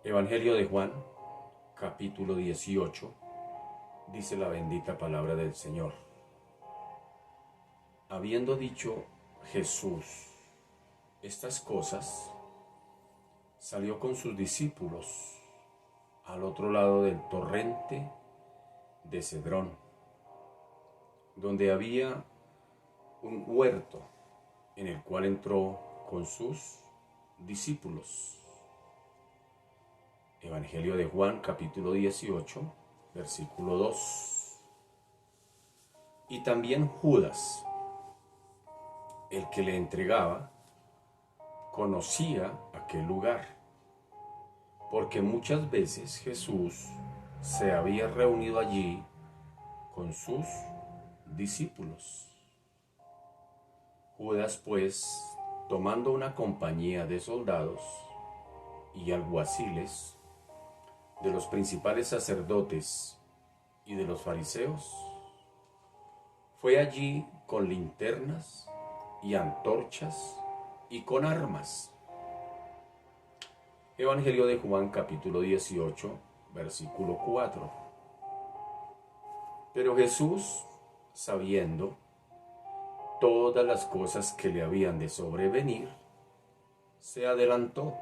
Evangelio de Juan, capítulo 18, dice la bendita palabra del Señor. Habiendo dicho Jesús estas cosas, salió con sus discípulos al otro lado del torrente de Cedrón, donde había un huerto en el cual entró con sus discípulos. Evangelio de Juan, capítulo 18, versículo 2. Y también Judas, el que le entregaba, conocía aquel lugar, porque muchas veces Jesús se había reunido allí con sus discípulos. Judas, pues, tomando una compañía de soldados y alguaciles, de los principales sacerdotes y de los fariseos, fue allí con linternas y antorchas y con armas. Evangelio de Juan, capítulo 18, versículo 4. Pero Jesús, sabiendo todas las cosas que le habían de sobrevenir, se adelantó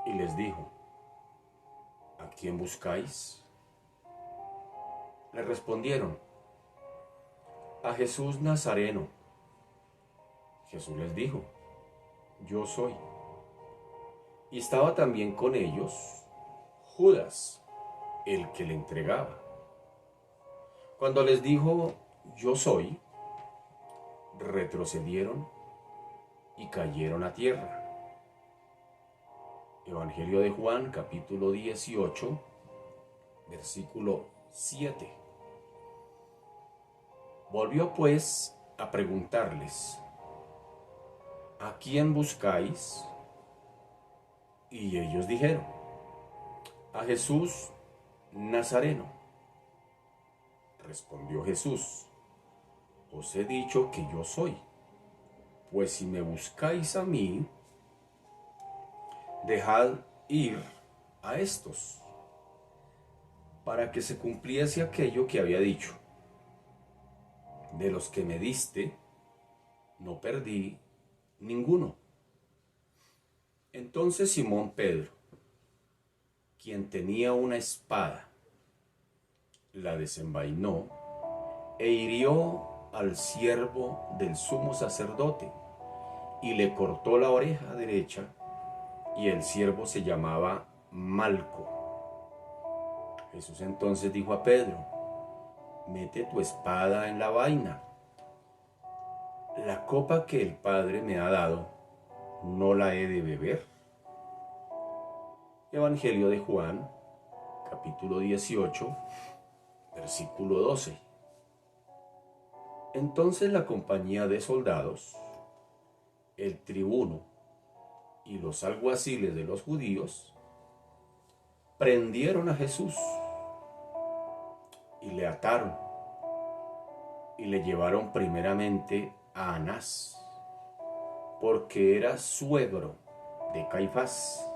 y les dijo: ¿A quién buscáis? Le respondieron: a Jesús Nazareno. Jesús les dijo: yo soy. Y estaba también con ellos Judas, el que le entregaba. Cuando les dijo: yo soy, retrocedieron y cayeron a tierra. Evangelio de Juan, capítulo 18, versículo 7. Volvió pues a preguntarles: ¿a quién buscáis? Y ellos dijeron: a Jesús Nazareno. Respondió Jesús: os he dicho que yo soy. Pues si me buscáis a mí, dejad ir a estos, para que se cumpliese aquello que había dicho: de los que me diste, no perdí ninguno. Entonces Simón Pedro, quien tenía una espada, la desenvainó e hirió al siervo del sumo sacerdote y le cortó la oreja derecha, y el siervo se llamaba Malco. Jesús entonces dijo a Pedro: mete tu espada en la vaina. La copa que el Padre me ha dado, ¿no la he de beber? Evangelio de Juan, capítulo 18, versículo 12. Entonces la compañía de soldados, el tribuno y los alguaciles de los judíos prendieron a Jesús y le ataron y le llevaron primeramente a Anás, porque era suegro de Caifás,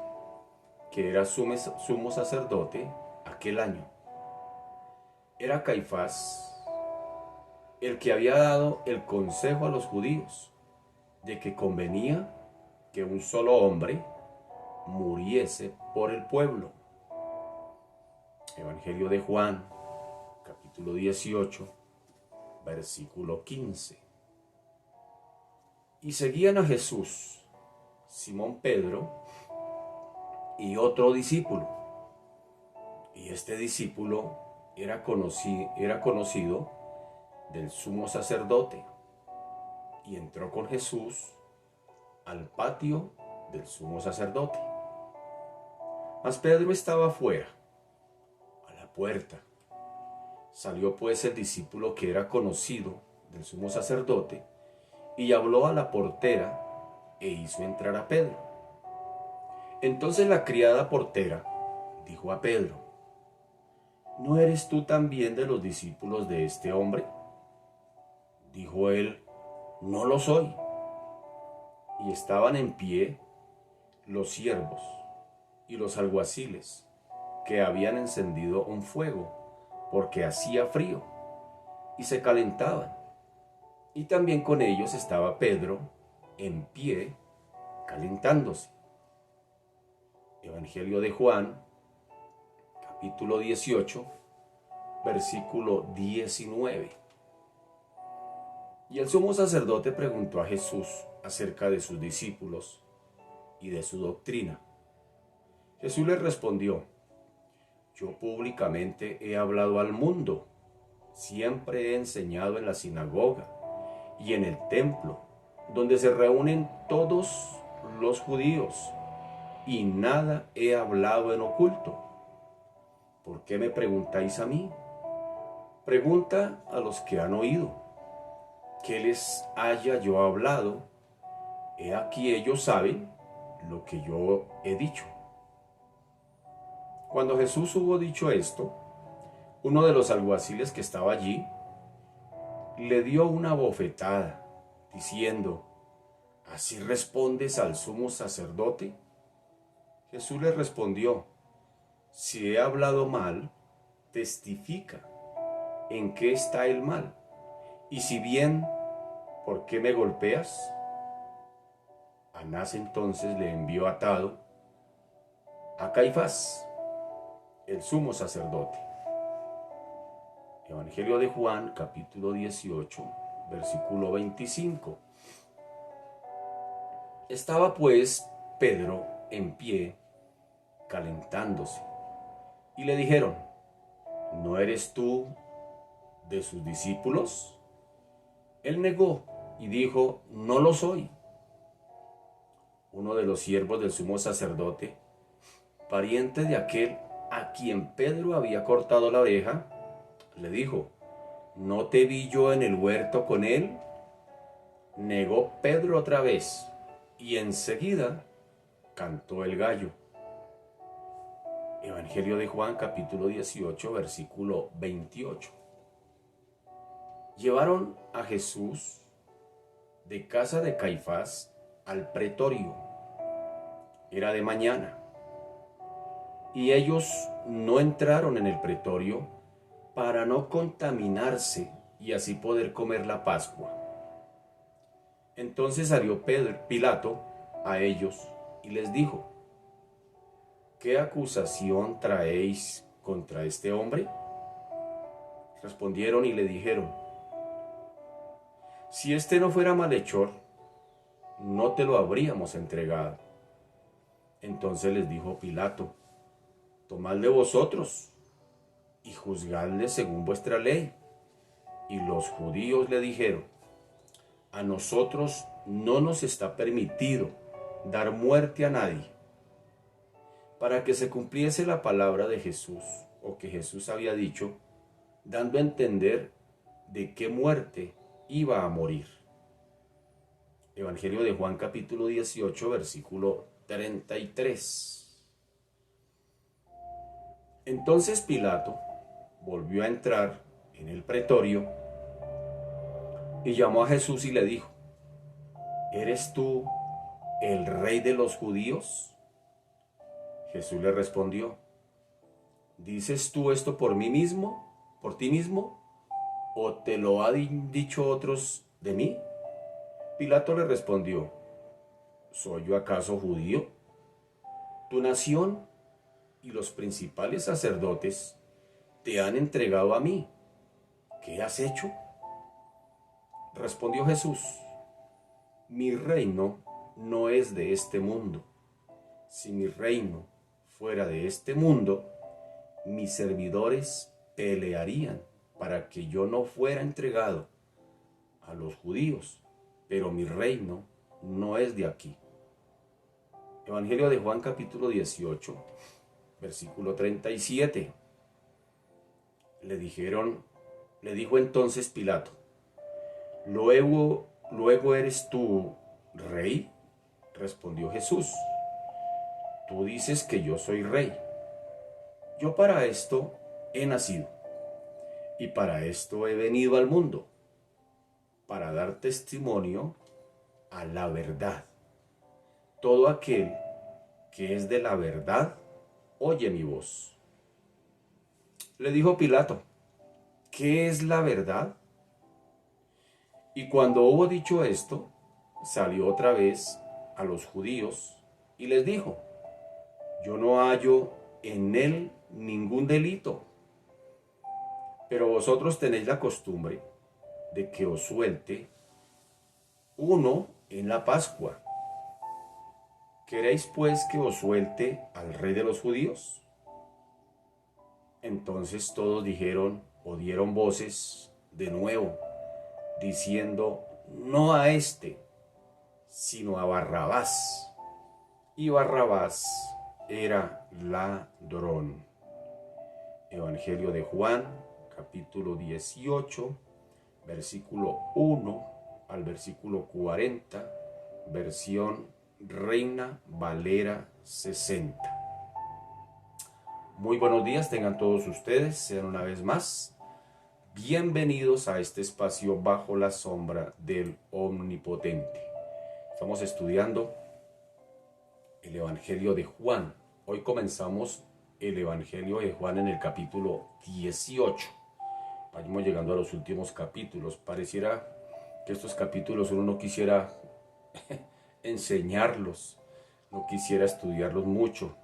que era sumo sacerdote aquel año. Era Caifás el que había dado el consejo a los judíos de que convenía que un solo hombre muriese por el pueblo. Evangelio de Juan, capítulo 18, versículo 15. Y seguían a Jesús Simón Pedro y otro discípulo. Y este discípulo era conocido del sumo sacerdote, y entró con Jesús al patio del sumo sacerdote. Mas Pedro estaba afuera, a la puerta. Salió pues el discípulo que era conocido del sumo sacerdote, y habló a la portera, e hizo entrar a Pedro. Entonces la criada portera dijo a Pedro: ¿no eres tú también de los discípulos de este hombre? Dijo él: no lo soy. Y estaban en pie los siervos, y los alguaciles, que habían encendido un fuego, porque hacía frío, y se calentaban. Y también con ellos estaba Pedro, en pie, calentándose. Evangelio de Juan, capítulo 18, versículo 19. Y el sumo sacerdote preguntó a Jesús acerca de sus discípulos y de su doctrina. Jesús le respondió: yo públicamente he hablado al mundo, siempre he enseñado en la sinagoga y en el templo, donde se reúnen todos los judíos, y nada he hablado en oculto. ¿Por qué me preguntáis a mí? Pregunta a los que han oído. ¿Qué les haya yo hablado? He aquí ellos saben lo que yo he dicho. Cuando Jesús hubo dicho esto, uno de los alguaciles que estaba allí le dio una bofetada, diciendo: ¿así respondes al sumo sacerdote? Jesús le respondió: si he hablado mal, testifica en qué está el mal, y si bien, ¿por qué me golpeas? Anás entonces le envió atado a Caifás, el sumo sacerdote. Evangelio de Juan, capítulo 18, versículo 25. Estaba pues Pedro en pie, calentándose, y le dijeron: ¿no eres tú de sus discípulos? Él negó y dijo: no lo soy. Uno de los siervos del sumo sacerdote, pariente de aquel a quien Pedro había cortado la oreja, le dijo: ¿no te vi yo en el huerto con él? Negó Pedro otra vez, y enseguida cantó el gallo. Evangelio de Juan, capítulo 18, versículo 28. Llevaron a Jesús de casa de Caifás al pretorio. Era de mañana, y ellos no entraron en el pretorio para no contaminarse y así poder comer la Pascua. Entonces salió Pilato a ellos y les dijo: ¿qué acusación traéis contra este hombre? Respondieron y le dijeron: si este no fuera malhechor, no te lo habríamos entregado. Entonces les dijo Pilato: tomadle vosotros y juzgadle según vuestra ley. Y los judíos le dijeron: a nosotros no nos está permitido dar muerte a nadie. Para que se cumpliese la palabra de Jesús, o que Jesús había dicho, dando a entender de qué muerte iba a morir. Evangelio de Juan, capítulo 18, versículo 33. Entonces Pilato volvió a entrar en el pretorio y llamó a Jesús y le dijo: ¿eres tú el rey de los judíos? Jesús le respondió: ¿dices tú esto por ti mismo, o te lo han dicho otros de mí? Pilato le respondió: ¿soy yo acaso judío? Tu nación y los principales sacerdotes te han entregado a mí. ¿Qué has hecho? Respondió Jesús: mi reino no es de este mundo. Si mi reino fuera de este mundo, mis servidores pelearían para que yo no fuera entregado a los judíos, pero mi reino no es de aquí. Evangelio de Juan, capítulo 18, versículo 37. Le dijo entonces Pilato: ¿Luego eres tú rey? Respondió Jesús: tú dices que yo soy rey. Yo para esto he nacido, y para esto he venido al mundo, para dar testimonio a la verdad. Todo aquel que es de la verdad, oye mi voz. Le dijo Pilato, ¿qué es la verdad? Y cuando hubo dicho esto, salió otra vez a los judíos y les dijo, yo no hallo en él ningún delito, pero vosotros tenéis la costumbre de que os suelte uno en la Pascua. ¿Queréis pues que os suelte al rey de los judíos? Entonces todos dijeron o dieron voces de nuevo, diciendo, no a este, sino a Barrabás. Y Barrabás era ladrón. Evangelio de Juan, capítulo 18, versículo 1 al versículo 40, versión Reina Valera 60. Muy buenos días tengan todos ustedes, sean una vez más bienvenidos a este espacio bajo la sombra del Omnipotente. Estamos estudiando el Evangelio de Juan. Hoy comenzamos el Evangelio de Juan en el capítulo 18. Vamos llegando a los últimos capítulos. Pareciera que estos capítulos uno no quisiera enseñarlos, no quisiera estudiarlos mucho,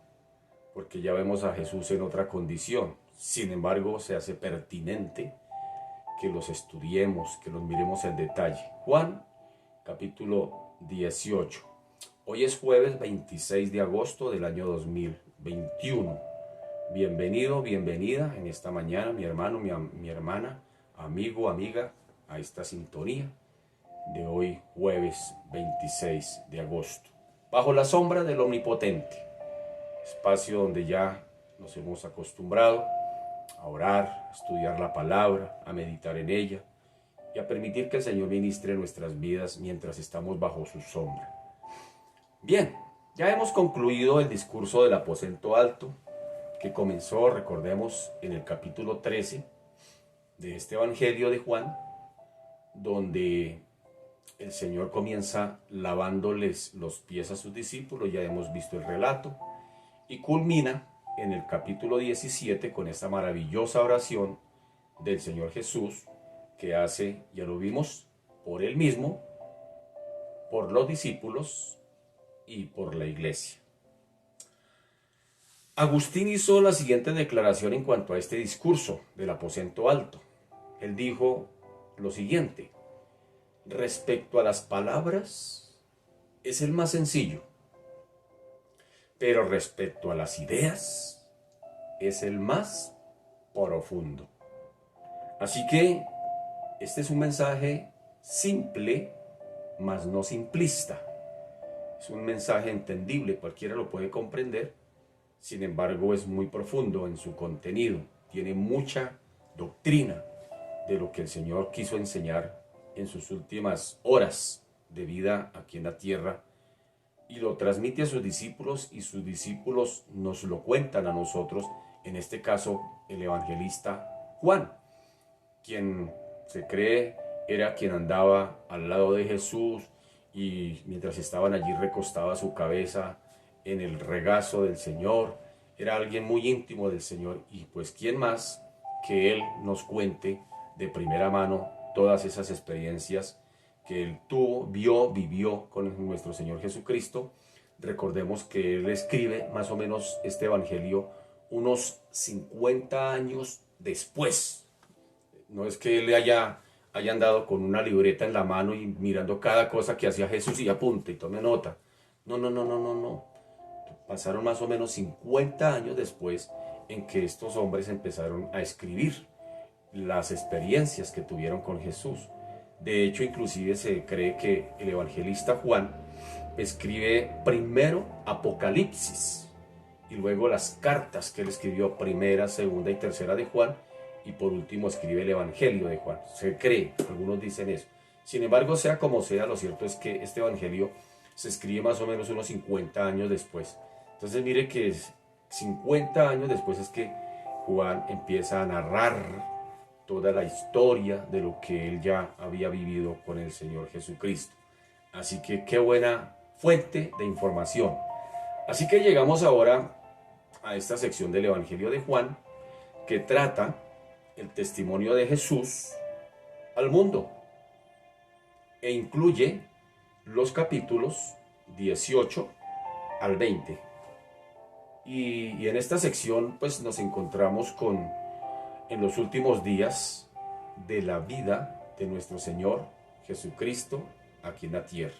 porque ya vemos a Jesús en otra condición. Sin embargo, se hace pertinente que los estudiemos, que los miremos en detalle. Juan, capítulo 18. Hoy es jueves 26 de agosto del año 2021. Bienvenido, bienvenida en esta mañana, mi hermano, mi hermana, amigo, amiga, a esta sintonía de hoy, jueves 26 de agosto. Bajo la sombra del Omnipotente, espacio donde ya nos hemos acostumbrado a orar, a estudiar la palabra, a meditar en ella y a permitir que el Señor ministre nuestras vidas mientras estamos bajo su sombra. Bien, ya hemos concluido el discurso del aposento alto que comenzó, recordemos, en el capítulo 13 de este Evangelio de Juan, donde el Señor comienza lavándoles los pies a sus discípulos, ya hemos visto el relato, y culmina en el capítulo 17 con esta maravillosa oración del Señor Jesús que hace, ya lo vimos, por Él mismo, por los discípulos y por la iglesia. Agustín hizo la siguiente declaración en cuanto a este discurso del aposento alto. Él dijo lo siguiente: respecto a las palabras, es el más sencillo, pero respecto a las ideas, es el más profundo. Así que este es un mensaje simple, mas no simplista. Es un mensaje entendible, cualquiera lo puede comprender. Sin embargo, es muy profundo en su contenido. Tiene mucha doctrina de lo que el Señor quiso enseñar en sus últimas horas de vida aquí en la tierra, y lo transmite a sus discípulos, y sus discípulos nos lo cuentan a nosotros, en este caso el evangelista Juan, quien se cree era quien andaba al lado de Jesús, y mientras estaban allí recostaba su cabeza en el regazo del Señor. Era alguien muy íntimo del Señor, y pues quién más que él nos cuente de primera mano todas esas experiencias que él tuvo, vio, vivió con nuestro Señor Jesucristo. Recordemos que él escribe más o menos este evangelio unos 50 años después. No es que él haya andado con una libreta en la mano y mirando cada cosa que hacía Jesús y apunte y tome nota. No. Pasaron más o menos 50 años después en que estos hombres empezaron a escribir las experiencias que tuvieron con Jesús. De hecho, inclusive se cree que el evangelista Juan escribe primero Apocalipsis y luego las cartas que él escribió, primera, segunda y tercera de Juan, y por último escribe el Evangelio de Juan. Se cree, algunos dicen eso. Sin embargo, sea como sea, lo cierto es que este Evangelio se escribe más o menos unos 50 años después. Entonces mire que 50 años después es que Juan empieza a narrar toda la historia de lo que él ya había vivido con el Señor Jesucristo. Así que qué buena fuente de información. Así que llegamos ahora a esta sección del Evangelio de Juan que trata el testimonio de Jesús al mundo e incluye los capítulos 18 al 20. Y en esta sección pues nos encontramos con en los últimos días de la vida de nuestro Señor Jesucristo aquí en la tierra.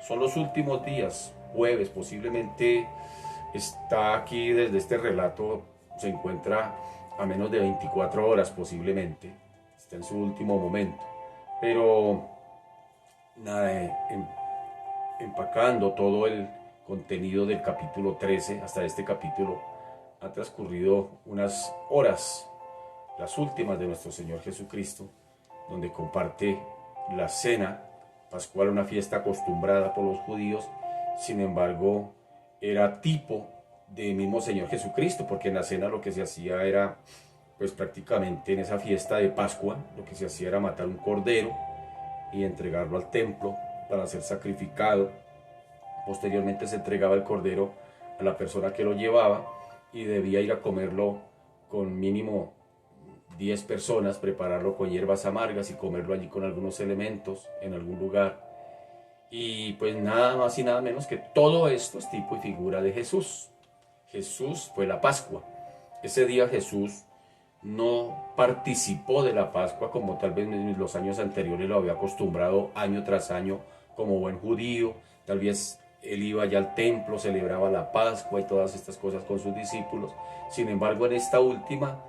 Son los últimos días, jueves, posiblemente está aquí desde este relato, se encuentra a menos de 24 horas posiblemente, está en su último momento. Pero nada, empacando todo el contenido del capítulo 13 hasta este capítulo, ha transcurrido unas horas, las últimas de nuestro Señor Jesucristo, donde comparte la cena pascual, una fiesta acostumbrada por los judíos. Sin embargo, era tipo del mismo Señor Jesucristo, porque en la cena lo que se hacía era, pues prácticamente en esa fiesta de Pascua, lo que se hacía era matar un cordero y entregarlo al templo para ser sacrificado. Posteriormente se entregaba el cordero a la persona que lo llevaba y debía ir a comerlo con mínimo 10 personas, prepararlo con hierbas amargas y comerlo allí con algunos elementos en algún lugar. Y pues nada más y nada menos que todo esto es tipo y figura de Jesús. Jesús fue la Pascua. Ese día Jesús no participó de la Pascua como tal vez en los años anteriores lo había acostumbrado año tras año como buen judío. Tal vez él iba ya al templo, celebraba la Pascua y todas estas cosas con sus discípulos. Sin embargo, en esta última,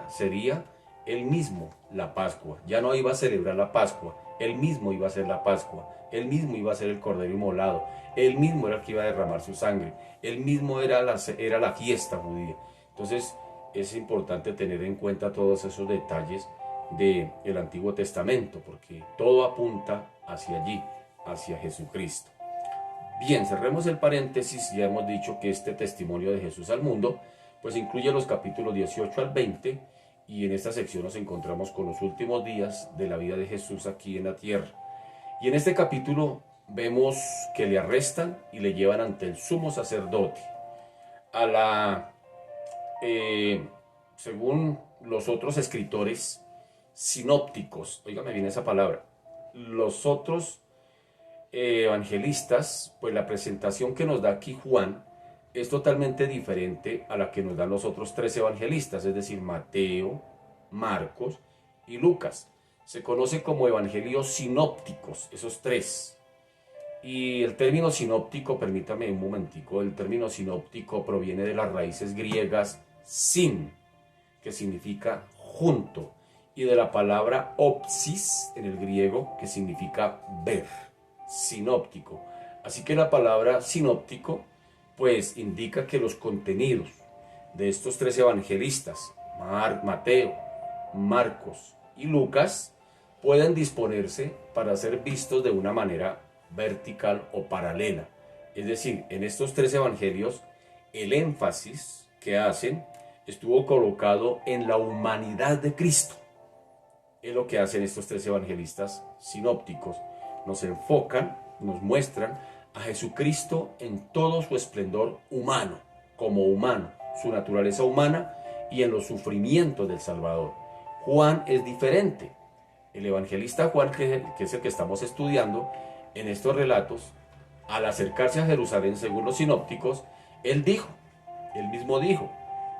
sería él mismo la Pascua. Ya no iba a celebrar la Pascua, él mismo iba a ser la Pascua. Él mismo iba a ser el cordero inmolado. Él mismo era el que iba a derramar su sangre. Él mismo era la fiesta judía. Entonces es importante tener en cuenta todos esos detalles del Antiguo Testamento, porque todo apunta hacia allí, hacia Jesucristo. Bien, cerremos el paréntesis. Ya hemos dicho que este testimonio de Jesús al mundo pues incluye los capítulos 18 al 20, y en esta sección nos encontramos con los últimos días de la vida de Jesús aquí en la tierra. Y en este capítulo vemos que le arrestan y le llevan ante el sumo sacerdote. Según los otros escritores sinópticos, oígame bien esa palabra, los otros evangelistas, pues la presentación que nos da aquí Juan es totalmente diferente a la que nos dan los otros tres evangelistas, es decir, Mateo, Marcos y Lucas. Se conoce como evangelios sinópticos, esos tres. Y el término sinóptico, permítame un momentico, el término sinóptico proviene de las raíces griegas sin, que significa junto, y de la palabra opsis en el griego, que significa ver, sinóptico. Así que la palabra sinóptico pues indica que los contenidos de estos tres evangelistas, Mateo, Marcos y Lucas, pueden disponerse para ser vistos de una manera vertical o paralela. Es decir, en estos tres evangelios el énfasis que hacen estuvo colocado en la humanidad de Cristo. Es lo que hacen estos tres evangelistas sinópticos. Nos enfocan, nos muestran a Jesucristo en todo su esplendor humano, como humano, su naturaleza humana y en los sufrimientos del Salvador. Juan es diferente. El evangelista Juan, que es el que estamos estudiando en estos relatos, al acercarse a Jerusalén, según los sinópticos, él mismo dijo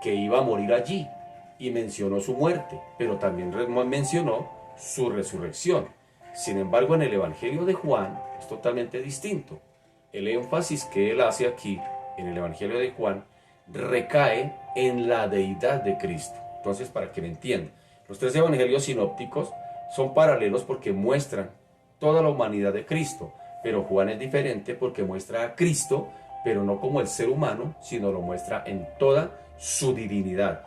que iba a morir allí y mencionó su muerte, pero también mencionó su resurrección. Sin embargo, en el evangelio de Juan es totalmente distinto. El énfasis que él hace aquí, en el evangelio de Juan, recae en la deidad de Cristo. Entonces, para que me entiendan, los tres evangelios sinópticos son paralelos porque muestran toda la humanidad de Cristo, pero Juan es diferente porque muestra a Cristo, pero no como el ser humano, sino lo muestra en toda su divinidad,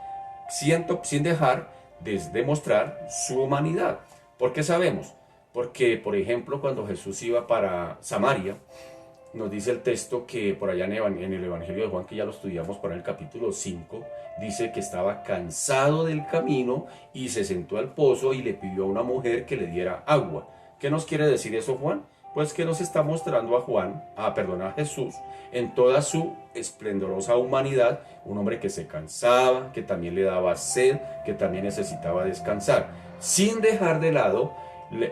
sin dejar de demostrar su humanidad. ¿Por qué sabemos? Porque, por ejemplo, cuando Jesús iba para Samaria, nos dice el texto que por allá en el Evangelio de Juan, que ya lo estudiamos para el capítulo 5, dice que estaba cansado del camino y se sentó al pozo y le pidió a una mujer que le diera agua. ¿Qué nos quiere decir eso, Juan? Pues que nos está mostrando a Jesús en toda su esplendorosa humanidad, un hombre que se cansaba, que también le daba sed, que también necesitaba descansar, sin dejar de lado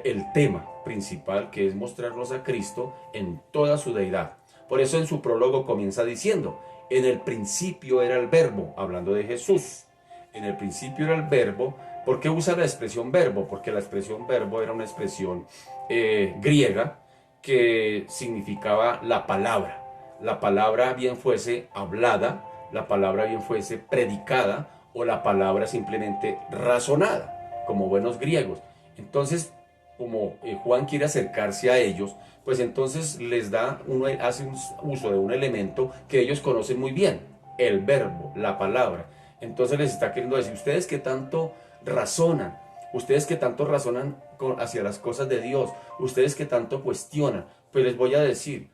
el tema principal, que es mostrarnos a Cristo en toda su deidad. Por eso en su prólogo comienza diciendo: en el principio era el verbo, hablando de Jesús. En el principio era el verbo. ¿Por qué usa la expresión verbo? Porque la expresión verbo era una expresión griega que significaba la palabra. La palabra bien fuese hablada, la palabra bien fuese predicada, o la palabra simplemente razonada, como buenos griegos. Entonces, como Juan quiere acercarse a ellos, pues entonces hace un uso de un elemento que ellos conocen muy bien: el verbo, la palabra. Entonces les está queriendo decir: ustedes que tanto razonan, ustedes que tanto razonan hacia las cosas de Dios, ustedes que tanto cuestionan, pues les voy a decir: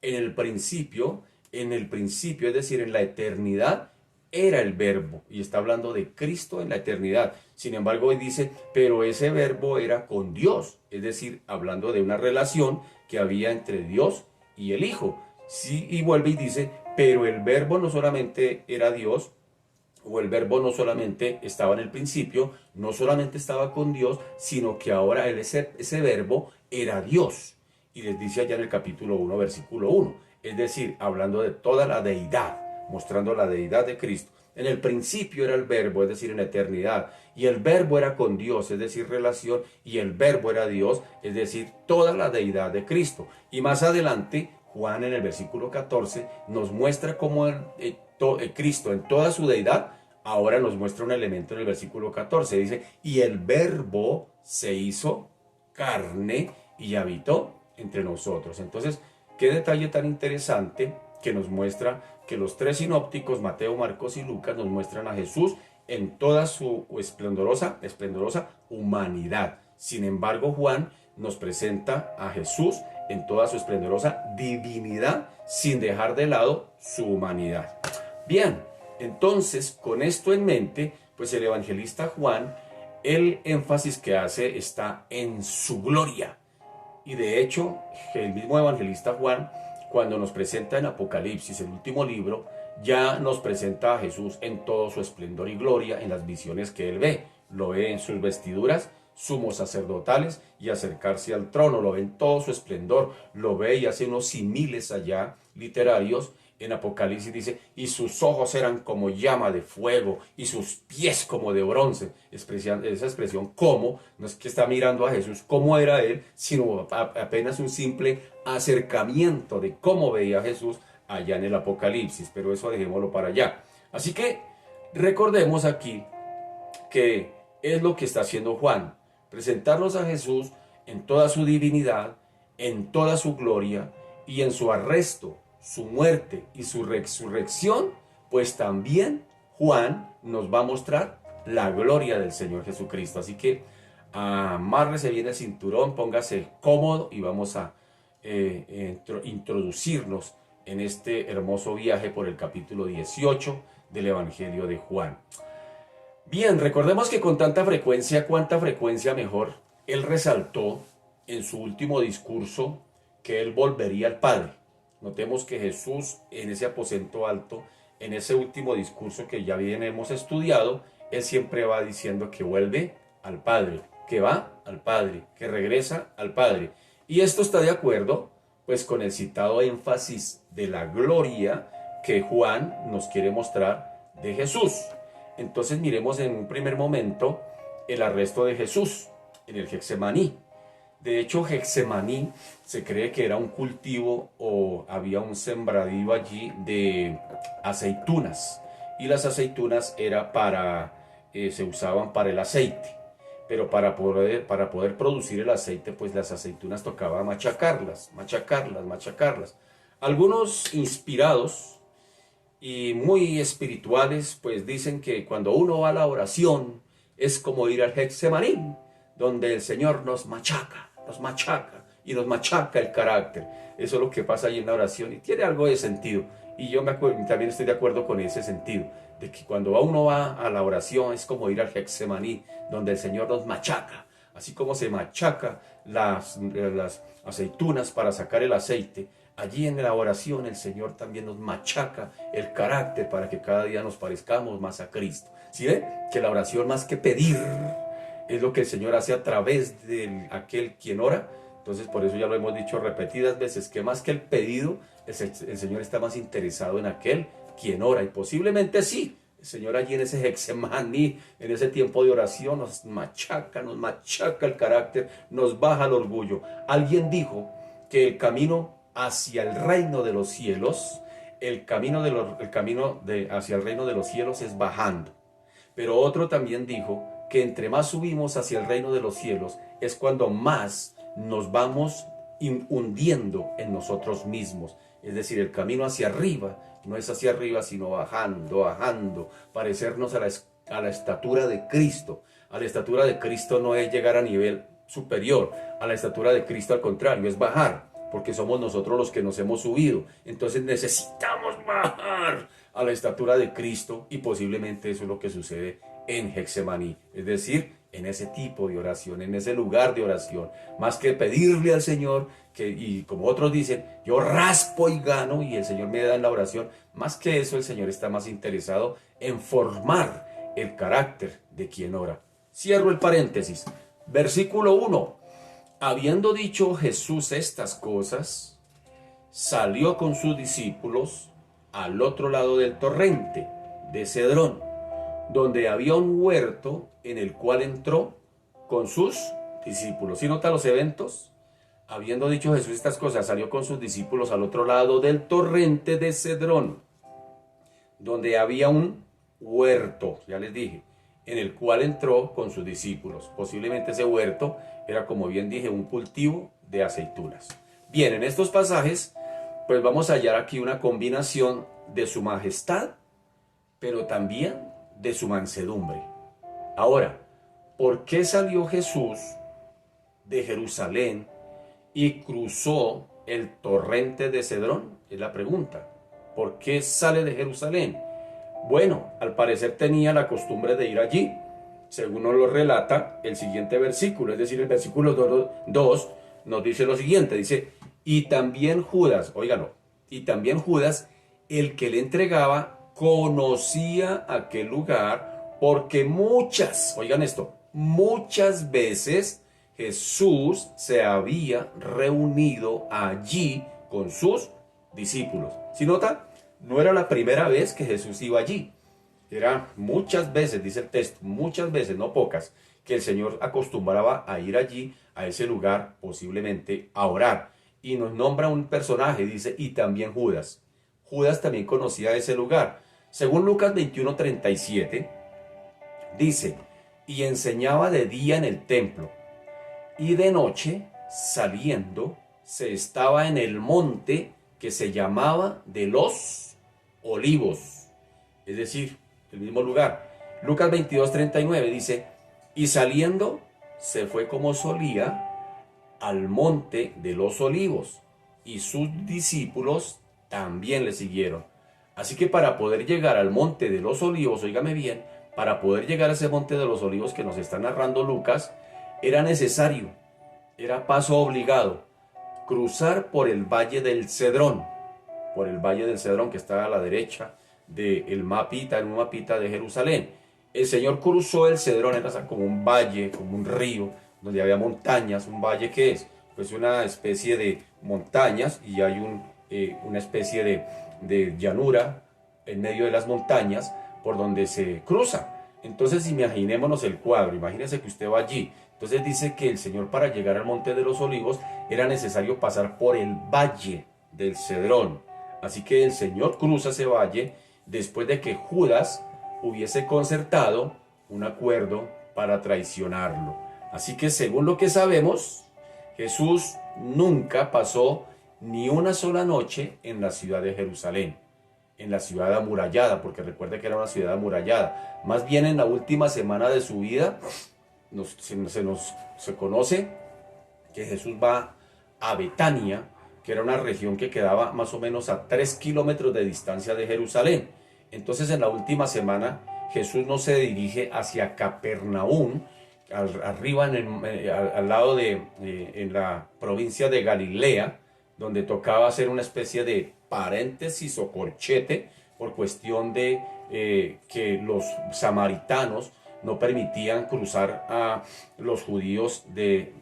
en el principio, es decir, en la eternidad, era el verbo, y está hablando de Cristo en la eternidad. Sin embargo, hoy dice: pero ese verbo era con Dios, es decir, hablando de una relación que había entre Dios y el Hijo. Sí, y vuelve y dice: pero el verbo no solamente era Dios, o el verbo no solamente estaba en el principio, no solamente estaba con Dios, sino que ahora ese verbo era Dios. Y les dice allá en el capítulo 1, versículo 1, es decir, hablando de toda la deidad, mostrando la deidad de Cristo. En el principio era el verbo, es decir, en la eternidad, y el verbo era con Dios, es decir, relación, y el verbo era Dios, es decir, toda la deidad de Cristo. Y más adelante, Juan en el versículo 14 nos muestra cómo Cristo en toda su deidad ahora nos muestra un elemento en el versículo 14. Dice: y el verbo se hizo carne y habitó entre nosotros. Entonces, qué detalle tan interesante que nos muestra que los tres sinópticos, Mateo, Marcos y Lucas, nos muestran a Jesús en toda su esplendorosa humanidad. Sin embargo, Juan nos presenta a Jesús en toda su esplendorosa divinidad, sin dejar de lado su humanidad. Bien, entonces, con esto en mente, pues el evangelista Juan, el énfasis que hace está en su gloria. Y de hecho, el mismo evangelista Juan, cuando nos presenta en Apocalipsis, el último libro, ya nos presenta a Jesús en todo su esplendor y gloria en las visiones que él ve. Lo ve en sus vestiduras sumos sacerdotales y acercarse al trono, lo ve en todo su esplendor, lo ve y hace unos similes allá literarios. En Apocalipsis dice: y sus ojos eran como llama de fuego, y sus pies como de bronce. Esa expresión como, no es que está mirando a Jesús cómo era él, sino apenas un simple acercamiento de cómo veía a Jesús allá en el Apocalipsis. Pero eso dejémoslo para allá. Así que recordemos aquí que es lo que está haciendo Juan: presentarnos a Jesús en toda su divinidad, en toda su gloria, y en su arresto, su muerte y su resurrección, pues también Juan nos va a mostrar la gloria del Señor Jesucristo. Así que amárrese bien el cinturón, póngase cómodo y vamos a introducirnos en este hermoso viaje por el capítulo 18 del Evangelio de Juan. Bien, recordemos que con tanta frecuencia, cuánta frecuencia mejor, él resaltó en su último discurso que él volvería al Padre. Notemos que Jesús, en ese aposento alto, en ese último discurso que ya bien hemos estudiado, él siempre va diciendo que vuelve al Padre, que va al Padre, que regresa al Padre. Y esto está de acuerdo, pues, con el citado énfasis de la gloria que Juan nos quiere mostrar de Jesús. Entonces miremos en un primer momento el arresto de Jesús en el Getsemaní. De hecho, Getsemaní se cree que era un cultivo o había un sembradío allí de aceitunas. Y las aceitunas se usaban para el aceite. Pero para poder producir el aceite, pues las aceitunas tocaba machacarlas. Algunos inspirados y muy espirituales, pues dicen que cuando uno va a la oración es como ir al Getsemaní, donde el Señor nos machaca y nos machaca el carácter. Eso es lo que pasa ahí en la oración y tiene algo de sentido. Y yo también estoy de acuerdo con ese sentido, de que cuando uno va a la oración es como ir al Getsemaní, donde el Señor nos machaca. así como se machaca las aceitunas para sacar el aceite, allí en la oración el Señor también nos machaca el carácter para que cada día nos parezcamos más a Cristo. ¿Sí ve? Que la oración, más que pedir, es lo que el Señor hace a través de aquel quien ora. Entonces, por eso ya lo hemos dicho repetidas veces, que más que el pedido, el Señor está más interesado en aquel quien ora. Y posiblemente sí, el Señor allí en ese Getsemaní, en ese tiempo de oración, nos machaca el carácter, nos baja el orgullo. Alguien dijo que el camino hacia el reino de los cielos, hacia el reino de los cielos es bajando. Pero otro también dijo que entre más subimos hacia el reino de los cielos es cuando más nos vamos hundiendo en nosotros mismos. Es decir, el camino hacia arriba no es hacia arriba, sino bajando, parecernos a la estatura de Cristo. A la estatura de Cristo no es llegar a nivel superior, a la estatura de Cristo al contrario, es bajar, porque somos nosotros los que nos hemos subido. Entonces necesitamos bajar a la estatura de Cristo, y posiblemente eso es lo que sucede en Getsemaní, es decir, en ese tipo de oración, en ese lugar de oración, más que pedirle al Señor, y como otros dicen, yo raspo y gano y el Señor me da en la oración, más que eso el Señor está más interesado en formar el carácter de quien ora. Cierro el paréntesis. Versículo 1. Habiendo dicho Jesús estas cosas, salió con sus discípulos al otro lado del torrente de Cedrón, donde había un huerto en el cual entró con sus discípulos. ¿Sí nota los eventos? Habiendo dicho Jesús estas cosas, salió con sus discípulos al otro lado del torrente de Cedrón, donde había un huerto, ya les dije, en el cual entró con sus discípulos. Posiblemente ese huerto era, como bien dije, un cultivo de aceitunas. Bien, en estos pasajes, pues vamos a hallar aquí una combinación de su majestad, pero también de su mansedumbre. Ahora, ¿por qué salió Jesús de Jerusalén y cruzó el torrente de Cedrón? Es la pregunta. ¿Por qué sale de Jerusalén? Bueno, al parecer tenía la costumbre de ir allí, según nos lo relata el siguiente versículo, es decir, el versículo 2 nos dice lo siguiente, dice, y también Judas, óigalo, y también Judas, el que le entregaba, conocía aquel lugar, porque oigan esto, muchas veces Jesús se había reunido allí con sus discípulos. ¿Sí nota? No era la primera vez que Jesús iba allí. Era muchas veces, dice el texto, muchas veces, no pocas, que el Señor acostumbraba a ir allí, a ese lugar, posiblemente a orar. Y nos nombra un personaje, dice, y también Judas. Judas también conocía ese lugar. Según Lucas 21:37, dice, y enseñaba de día en el templo, y de noche, saliendo, se estaba en el monte que se llamaba de los Olivos, es decir, el mismo lugar. Lucas 22:39 dice, y saliendo, se fue como solía al monte de los Olivos, y sus discípulos también le siguieron. Así que para poder llegar al monte de los Olivos, óigame bien, para poder llegar a ese monte de los Olivos que nos está narrando Lucas, era necesario, era paso obligado, cruzar por el valle del Cedrón, que está a la derecha del mapita, en un mapita de Jerusalén. El Señor cruzó el Cedrón, era como un valle, como un río, donde había montañas. ¿Un valle qué es? Pues una especie de montañas, y hay una especie de llanura en medio de las montañas por donde se cruza. Entonces imaginémonos el cuadro, imagínense que usted va allí. Entonces dice que el Señor, para llegar al monte de los Olivos, era necesario pasar por el valle del Cedrón. Así que el Señor cruza ese valle después de que Judas hubiese concertado un acuerdo para traicionarlo. Así que, según lo que sabemos, Jesús nunca pasó ni una sola noche en la ciudad de Jerusalén, en la ciudad amurallada, porque recuerde que era una ciudad amurallada. Más bien, en la última semana de su vida se conoce que Jesús va a Betania, que era una región que quedaba más o menos a 3 kilómetros de distancia de Jerusalén. Entonces, en la última semana, Jesús no se dirige hacia Capernaum, arriba al lado en la provincia de Galilea, donde tocaba hacer una especie de paréntesis o corchete por cuestión de que los samaritanos no permitían cruzar a los judíos de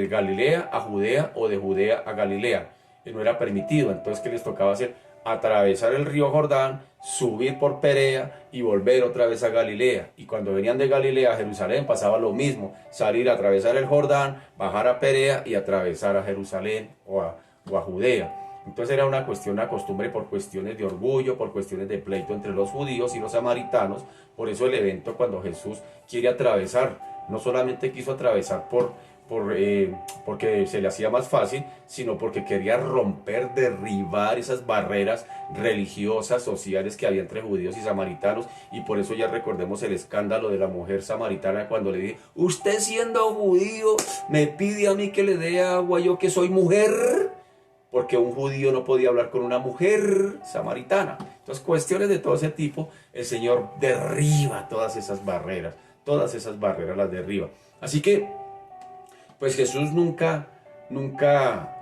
Galilea a Judea o de Judea a Galilea. No era permitido, entonces ¿qué les tocaba hacer? Atravesar el río Jordán, subir por Perea y volver otra vez a Galilea. Y cuando venían de Galilea a Jerusalén pasaba lo mismo, salir a atravesar el Jordán, bajar a Perea y atravesar a Jerusalén o a Judea. Entonces era una cuestión, una costumbre por cuestiones de orgullo, por cuestiones de pleito entre los judíos y los samaritanos. Por eso el evento cuando Jesús quiere atravesar, no solamente quiso atravesar porque se le hacía más fácil, sino porque quería romper, derribar esas barreras religiosas, sociales que había entre judíos y samaritanos. Y por eso ya recordemos el escándalo de la mujer samaritana cuando le dije, usted siendo judío me pide a mí que le dé agua, yo que soy mujer, porque un judío no podía hablar con una mujer samaritana. Entonces, cuestiones de todo ese tipo, el Señor derriba todas esas barreras las derriba. Así que, pues Jesús nunca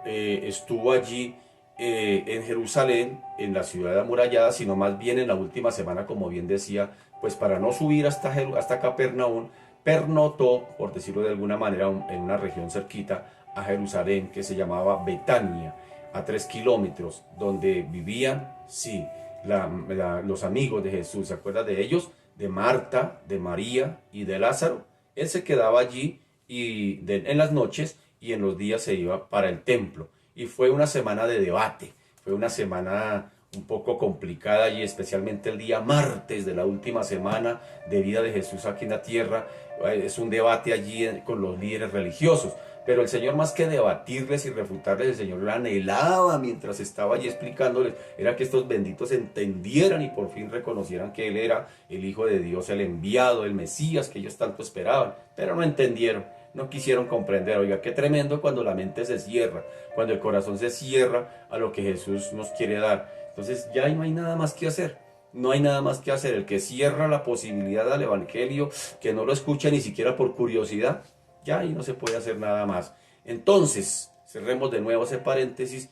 estuvo allí en Jerusalén, en la ciudad amurallada, sino más bien en la última semana, como bien decía, pues para no subir hasta Capernaum, pernotó, por decirlo de alguna manera, en una región cerquita a Jerusalén que se llamaba Betania, a 3 kilómetros, donde vivían, sí, los amigos de Jesús. ¿Se acuerda de ellos? De Marta, de María y de Lázaro. Él se quedaba allí en las noches y en los días se iba para el templo. Y fue una semana de debate, fue una semana un poco complicada y especialmente el día martes de la última semana de vida de Jesús aquí en la tierra. Es un debate allí con los líderes religiosos. Pero el Señor, más que debatirles y refutarles, el Señor lo anhelaba mientras estaba allí explicándoles, era que estos benditos entendieran y por fin reconocieran que Él era el Hijo de Dios, el enviado, el Mesías que ellos tanto esperaban. Pero no entendieron, no quisieron comprender. Oiga, qué tremendo cuando la mente se cierra, cuando el corazón se cierra a lo que Jesús nos quiere dar. Entonces ya no hay nada más que hacer. No hay nada más que hacer. El que cierra la posibilidad al Evangelio, que no lo escucha ni siquiera por curiosidad, ya ahí no se puede hacer nada más. Entonces, cerremos de nuevo ese paréntesis.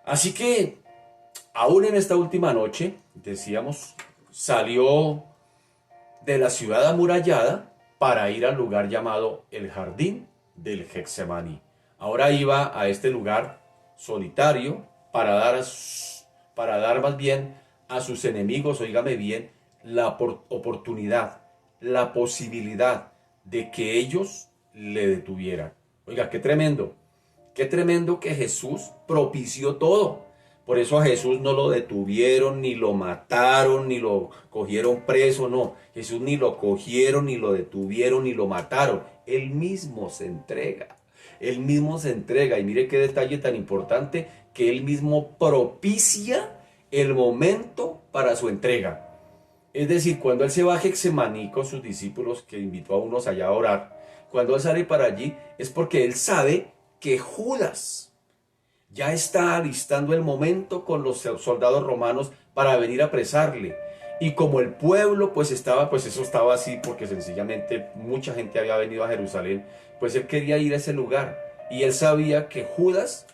Así que, aún en esta última noche, decíamos, salió de la ciudad amurallada para ir al lugar llamado el Jardín del Getsemaní. Ahora iba a este lugar solitario para dar más bien a sus enemigos, óigame bien, la oportunidad, la posibilidad de que ellos le detuvieran. Oiga, qué tremendo que Jesús propició todo. Por eso a Jesús no lo detuvieron, ni lo mataron, ni lo cogieron preso, no. Jesús ni lo cogieron, ni lo detuvieron, ni lo mataron. Él mismo se entrega. Él mismo se entrega. Y mire qué detalle tan importante, que Él mismo propicia el momento para su entrega. Es decir, cuando Él se va a Getsemaní con sus discípulos, que invitó a unos allá a orar, cuando Él sale para allí, es porque Él sabe que Judas ya está alistando el momento con los soldados romanos para venir a apresarle. Y como el pueblo pues eso estaba así porque sencillamente mucha gente había venido a Jerusalén, pues Él quería ir a ese lugar. Y Él sabía que Judas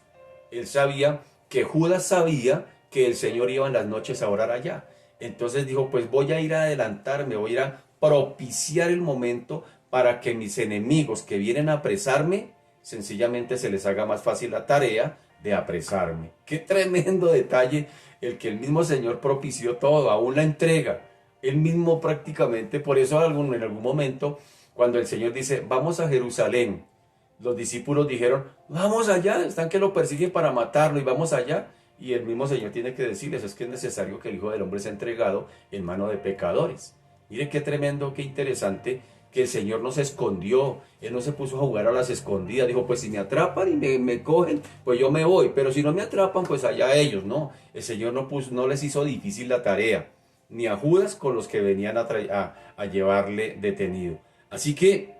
sabía que el Señor iba en las noches a orar allá. Entonces dijo, pues voy a ir a adelantarme, voy a ir a propiciar el momento para que mis enemigos que vienen a apresarme, sencillamente se les haga más fácil la tarea de apresarme. Qué tremendo detalle el que el mismo Señor propició todo, aún la entrega. Él mismo prácticamente, por eso en algún momento, cuando el Señor dice, vamos a Jerusalén, los discípulos dijeron, vamos allá, están que lo persiguen para matarlo y vamos allá. Y el mismo Señor tiene que decirles, es que es necesario que el Hijo del Hombre sea entregado en mano de pecadores. Mire qué tremendo, qué interesante, que el Señor no se escondió, Él no se puso a jugar a las escondidas, dijo, pues si me atrapan y me cogen, pues yo me voy, pero si no me atrapan, pues allá ellos, no. El Señor no les hizo difícil la tarea, ni a Judas con los que venían a llevarle detenido. Así que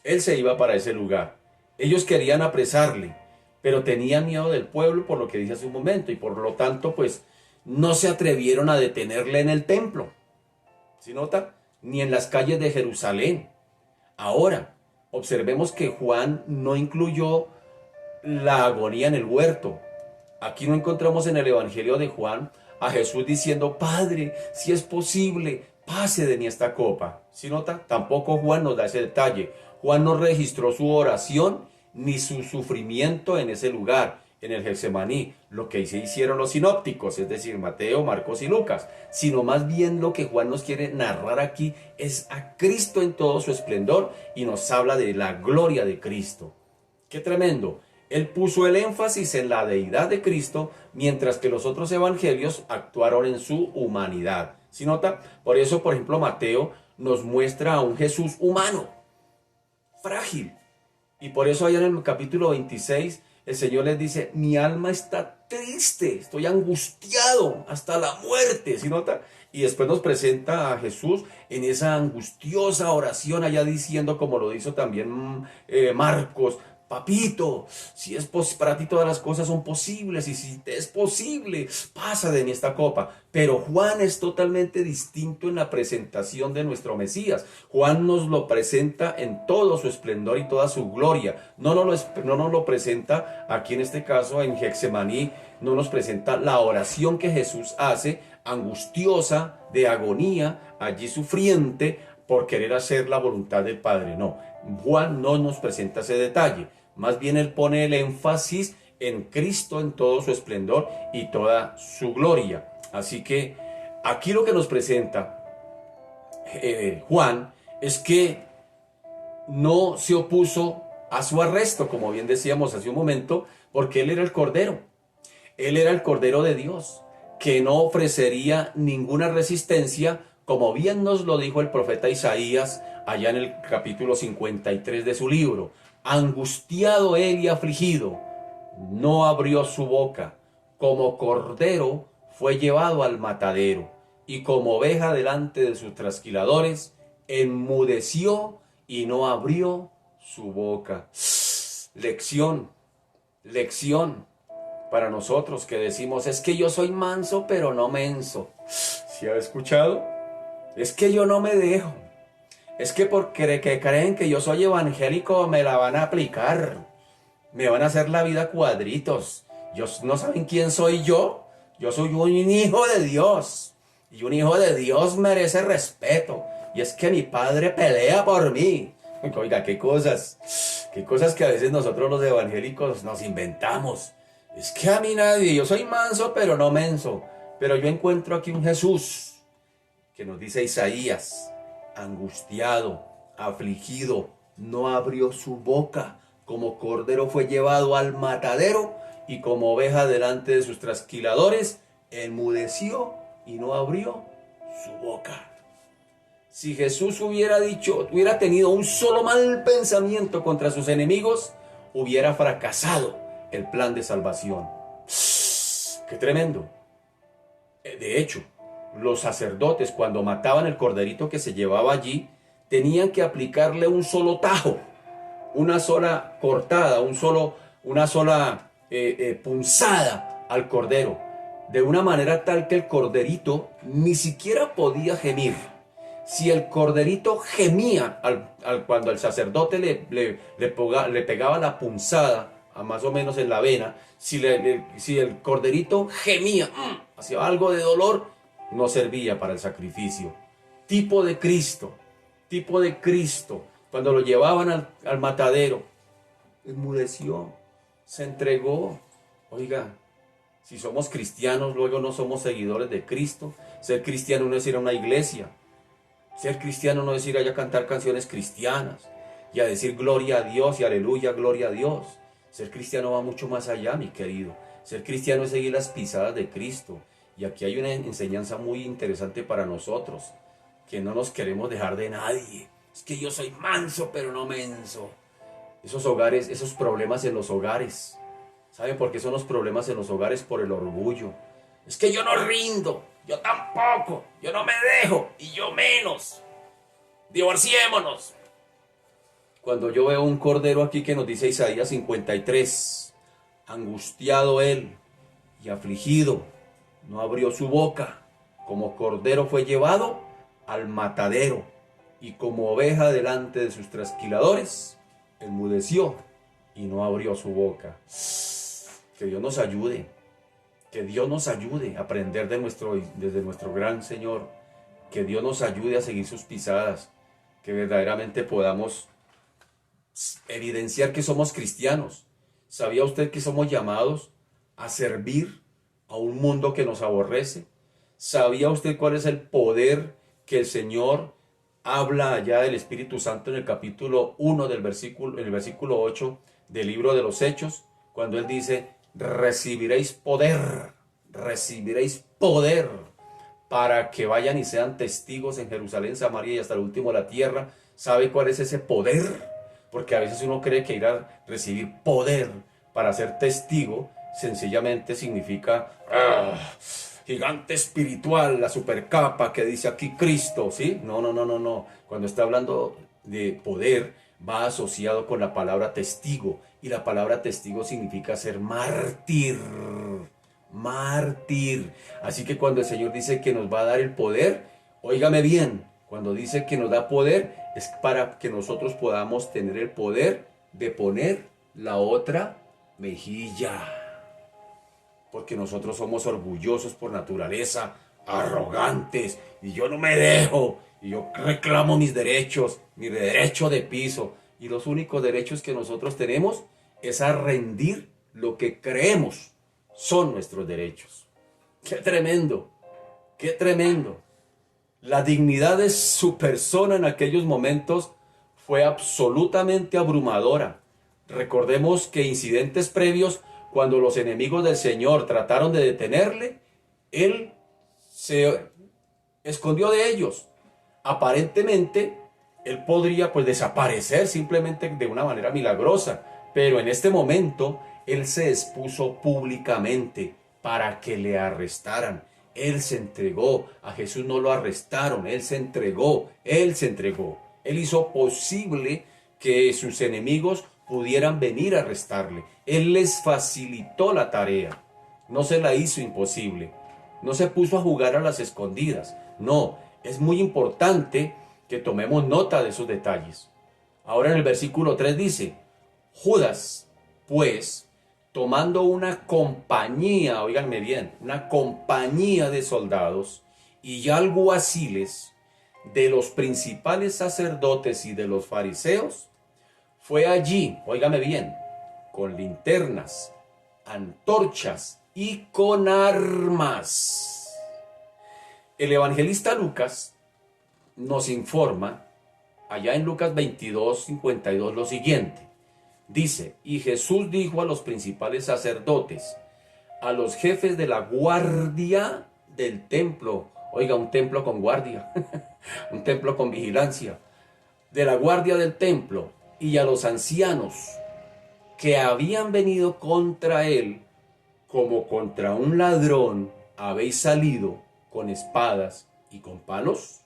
Él se iba para ese lugar. Ellos querían apresarle, pero tenían miedo del pueblo, por lo que dice hace un momento, y por lo tanto, pues, no se atrevieron a detenerle en el templo. ¿Sí nota? Ni en las calles de Jerusalén. Ahora, observemos que Juan no incluyó la agonía en el huerto. Aquí no encontramos en el Evangelio de Juan a Jesús diciendo, Padre, si es posible, pase de mí esta copa. ¿Sí nota? Tampoco Juan nos da ese detalle. Juan no registró su oración ni su sufrimiento en ese lugar, en el Getsemaní, lo que se hicieron los sinópticos, es decir, Mateo, Marcos y Lucas, sino más bien lo que Juan nos quiere narrar aquí es a Cristo en todo su esplendor y nos habla de la gloria de Cristo. ¡Qué tremendo! Él puso el énfasis en la deidad de Cristo, mientras que los otros evangelios actuaron en su humanidad. ¿Sí nota? Por eso, por ejemplo, Mateo nos muestra a un Jesús humano, frágil. Y por eso allá en el capítulo 26, el Señor les dice, mi alma está triste, estoy angustiado hasta la muerte. ¿Sí nota? Y después nos presenta a Jesús en esa angustiosa oración allá diciendo, como lo hizo también Marcos, Papito, si es para ti todas las cosas son posibles y si te es posible, pasa de mí esta copa. Pero Juan es totalmente distinto en la presentación de nuestro Mesías. Juan nos lo presenta en todo su esplendor y toda su gloria. No nos lo presenta aquí en este caso en Getsemaní, no nos presenta la oración que Jesús hace, angustiosa, de agonía, allí sufriente, por querer hacer la voluntad del Padre. No, Juan no nos presenta ese detalle. Más bien él pone el énfasis en Cristo en todo su esplendor y toda su gloria. Así que aquí lo que nos presenta Juan es que no se opuso a su arresto, como bien decíamos hace un momento, porque él era el Cordero. Él era el Cordero de Dios, que no ofrecería ninguna resistencia, como bien nos lo dijo el profeta Isaías allá en el capítulo 53 de su libro. Angustiado él y afligido, no abrió su boca. Como cordero fue llevado al matadero, y como oveja delante de sus trasquiladores, enmudeció y no abrió su boca. Lección, lección para nosotros que decimos, es que yo soy manso pero no menso. ¿Sí ha escuchado? Es que yo no me dejo. Es que porque creen que yo soy evangélico me la van a aplicar. Me van a hacer la vida cuadritos. ¿No saben quién soy yo? Yo soy un hijo de Dios. Y un hijo de Dios merece respeto. Y es que mi padre pelea por mí. Oiga, qué cosas que a veces nosotros los evangélicos nos inventamos. Es que a mí nadie, yo soy manso pero no menso. Pero yo encuentro aquí un Jesús que nos dice Isaías, angustiado, afligido, no abrió su boca, como cordero fue llevado al matadero y como oveja delante de sus trasquiladores, enmudeció y no abrió su boca. Si Jesús hubiera tenido un solo mal pensamiento contra sus enemigos, hubiera fracasado el plan de salvación. ¡Qué tremendo! De hecho, los sacerdotes, cuando mataban el corderito que se llevaba allí, tenían que aplicarle un solo tajo, una sola cortada, una sola punzada al cordero, de una manera tal que el corderito ni siquiera podía gemir. Si el corderito gemía cuando el sacerdote le pegaba la punzada, más o menos en la vena, si el corderito gemía, hacía algo de dolor, no servía para el sacrificio. Tipo de Cristo, cuando lo llevaban al matadero, enmudeció, se entregó. Oiga, si somos cristianos, luego no somos seguidores de Cristo. Ser cristiano no es ir a una iglesia. Ser cristiano no es ir allá a cantar canciones cristianas y a decir gloria a Dios y aleluya, gloria a Dios. Ser cristiano va mucho más allá, mi querido. Ser cristiano es seguir las pisadas de Cristo. Y aquí hay una enseñanza muy interesante para nosotros, que no nos queremos dejar de nadie. Es que yo soy manso, pero no menso. Esos hogares, esos problemas en los hogares. ¿Saben por qué son los problemas en los hogares? Por el orgullo. Es que yo no rindo, yo tampoco, yo no me dejo y yo menos. Divorciémonos. Cuando yo veo un cordero aquí que nos dice Isaías 53, angustiado él y afligido, no abrió su boca, como cordero fue llevado al matadero y como oveja delante de sus trasquiladores, enmudeció y no abrió su boca. Que Dios nos ayude. Que Dios nos ayude a aprender desde nuestro gran Señor. Que Dios nos ayude a seguir sus pisadas. Que verdaderamente podamos evidenciar que somos cristianos. ¿Sabía usted que somos llamados a servir a un mundo que nos aborrece? ¿Sabía usted cuál es el poder que el Señor habla allá del Espíritu Santo en el capítulo 1 en el versículo 8 del libro de los Hechos? Cuando Él dice, recibiréis poder para que vayan y sean testigos en Jerusalén, Samaria y hasta el último de la tierra. ¿Sabe cuál es ese poder? Porque a veces uno cree que ir a recibir poder para ser testigo sencillamente significa gigante espiritual, la supercapa que dice aquí Cristo, ¿sí? No. Cuando está hablando de poder, va asociado con la palabra testigo. Y la palabra testigo significa ser mártir. Mártir. Así que cuando el Señor dice que nos va a dar el poder, óigame bien, cuando dice que nos da poder, es para que nosotros podamos tener el poder de poner la otra mejilla. Porque nosotros somos orgullosos por naturaleza, arrogantes, y yo no me dejo, y yo reclamo mis derechos, mi derecho de piso, y los únicos derechos que nosotros tenemos es a rendir lo que creemos son nuestros derechos. ¡Qué tremendo! ¡Qué tremendo! La dignidad de su persona en aquellos momentos fue absolutamente abrumadora. Recordemos que incidentes previos, cuando los enemigos del Señor trataron de detenerle, Él se escondió de ellos. Aparentemente, Él podría desaparecer simplemente de una manera milagrosa, pero en este momento, Él se expuso públicamente para que le arrestaran. Él se entregó, a Jesús no lo arrestaron, Él se entregó. Él hizo posible que sus enemigos pudieran venir a arrestarle. Él les facilitó la tarea, no se la hizo imposible, no se puso a jugar a las escondidas. No, es muy importante que tomemos nota de esos detalles. Ahora en el versículo 3 dice, Judas, pues, tomando una compañía, óiganme bien, una compañía de soldados y alguaciles de los principales sacerdotes y de los fariseos, fue allí, óigame bien, con linternas, antorchas y con armas. El evangelista Lucas nos informa, allá en Lucas 22:52, lo siguiente. Dice, y Jesús dijo a los principales sacerdotes, a los jefes de la guardia del templo, oiga, un templo con guardia, un templo con vigilancia, de la guardia del templo, y a los ancianos que habían venido contra él, como contra un ladrón, habéis salido con espadas y con palos.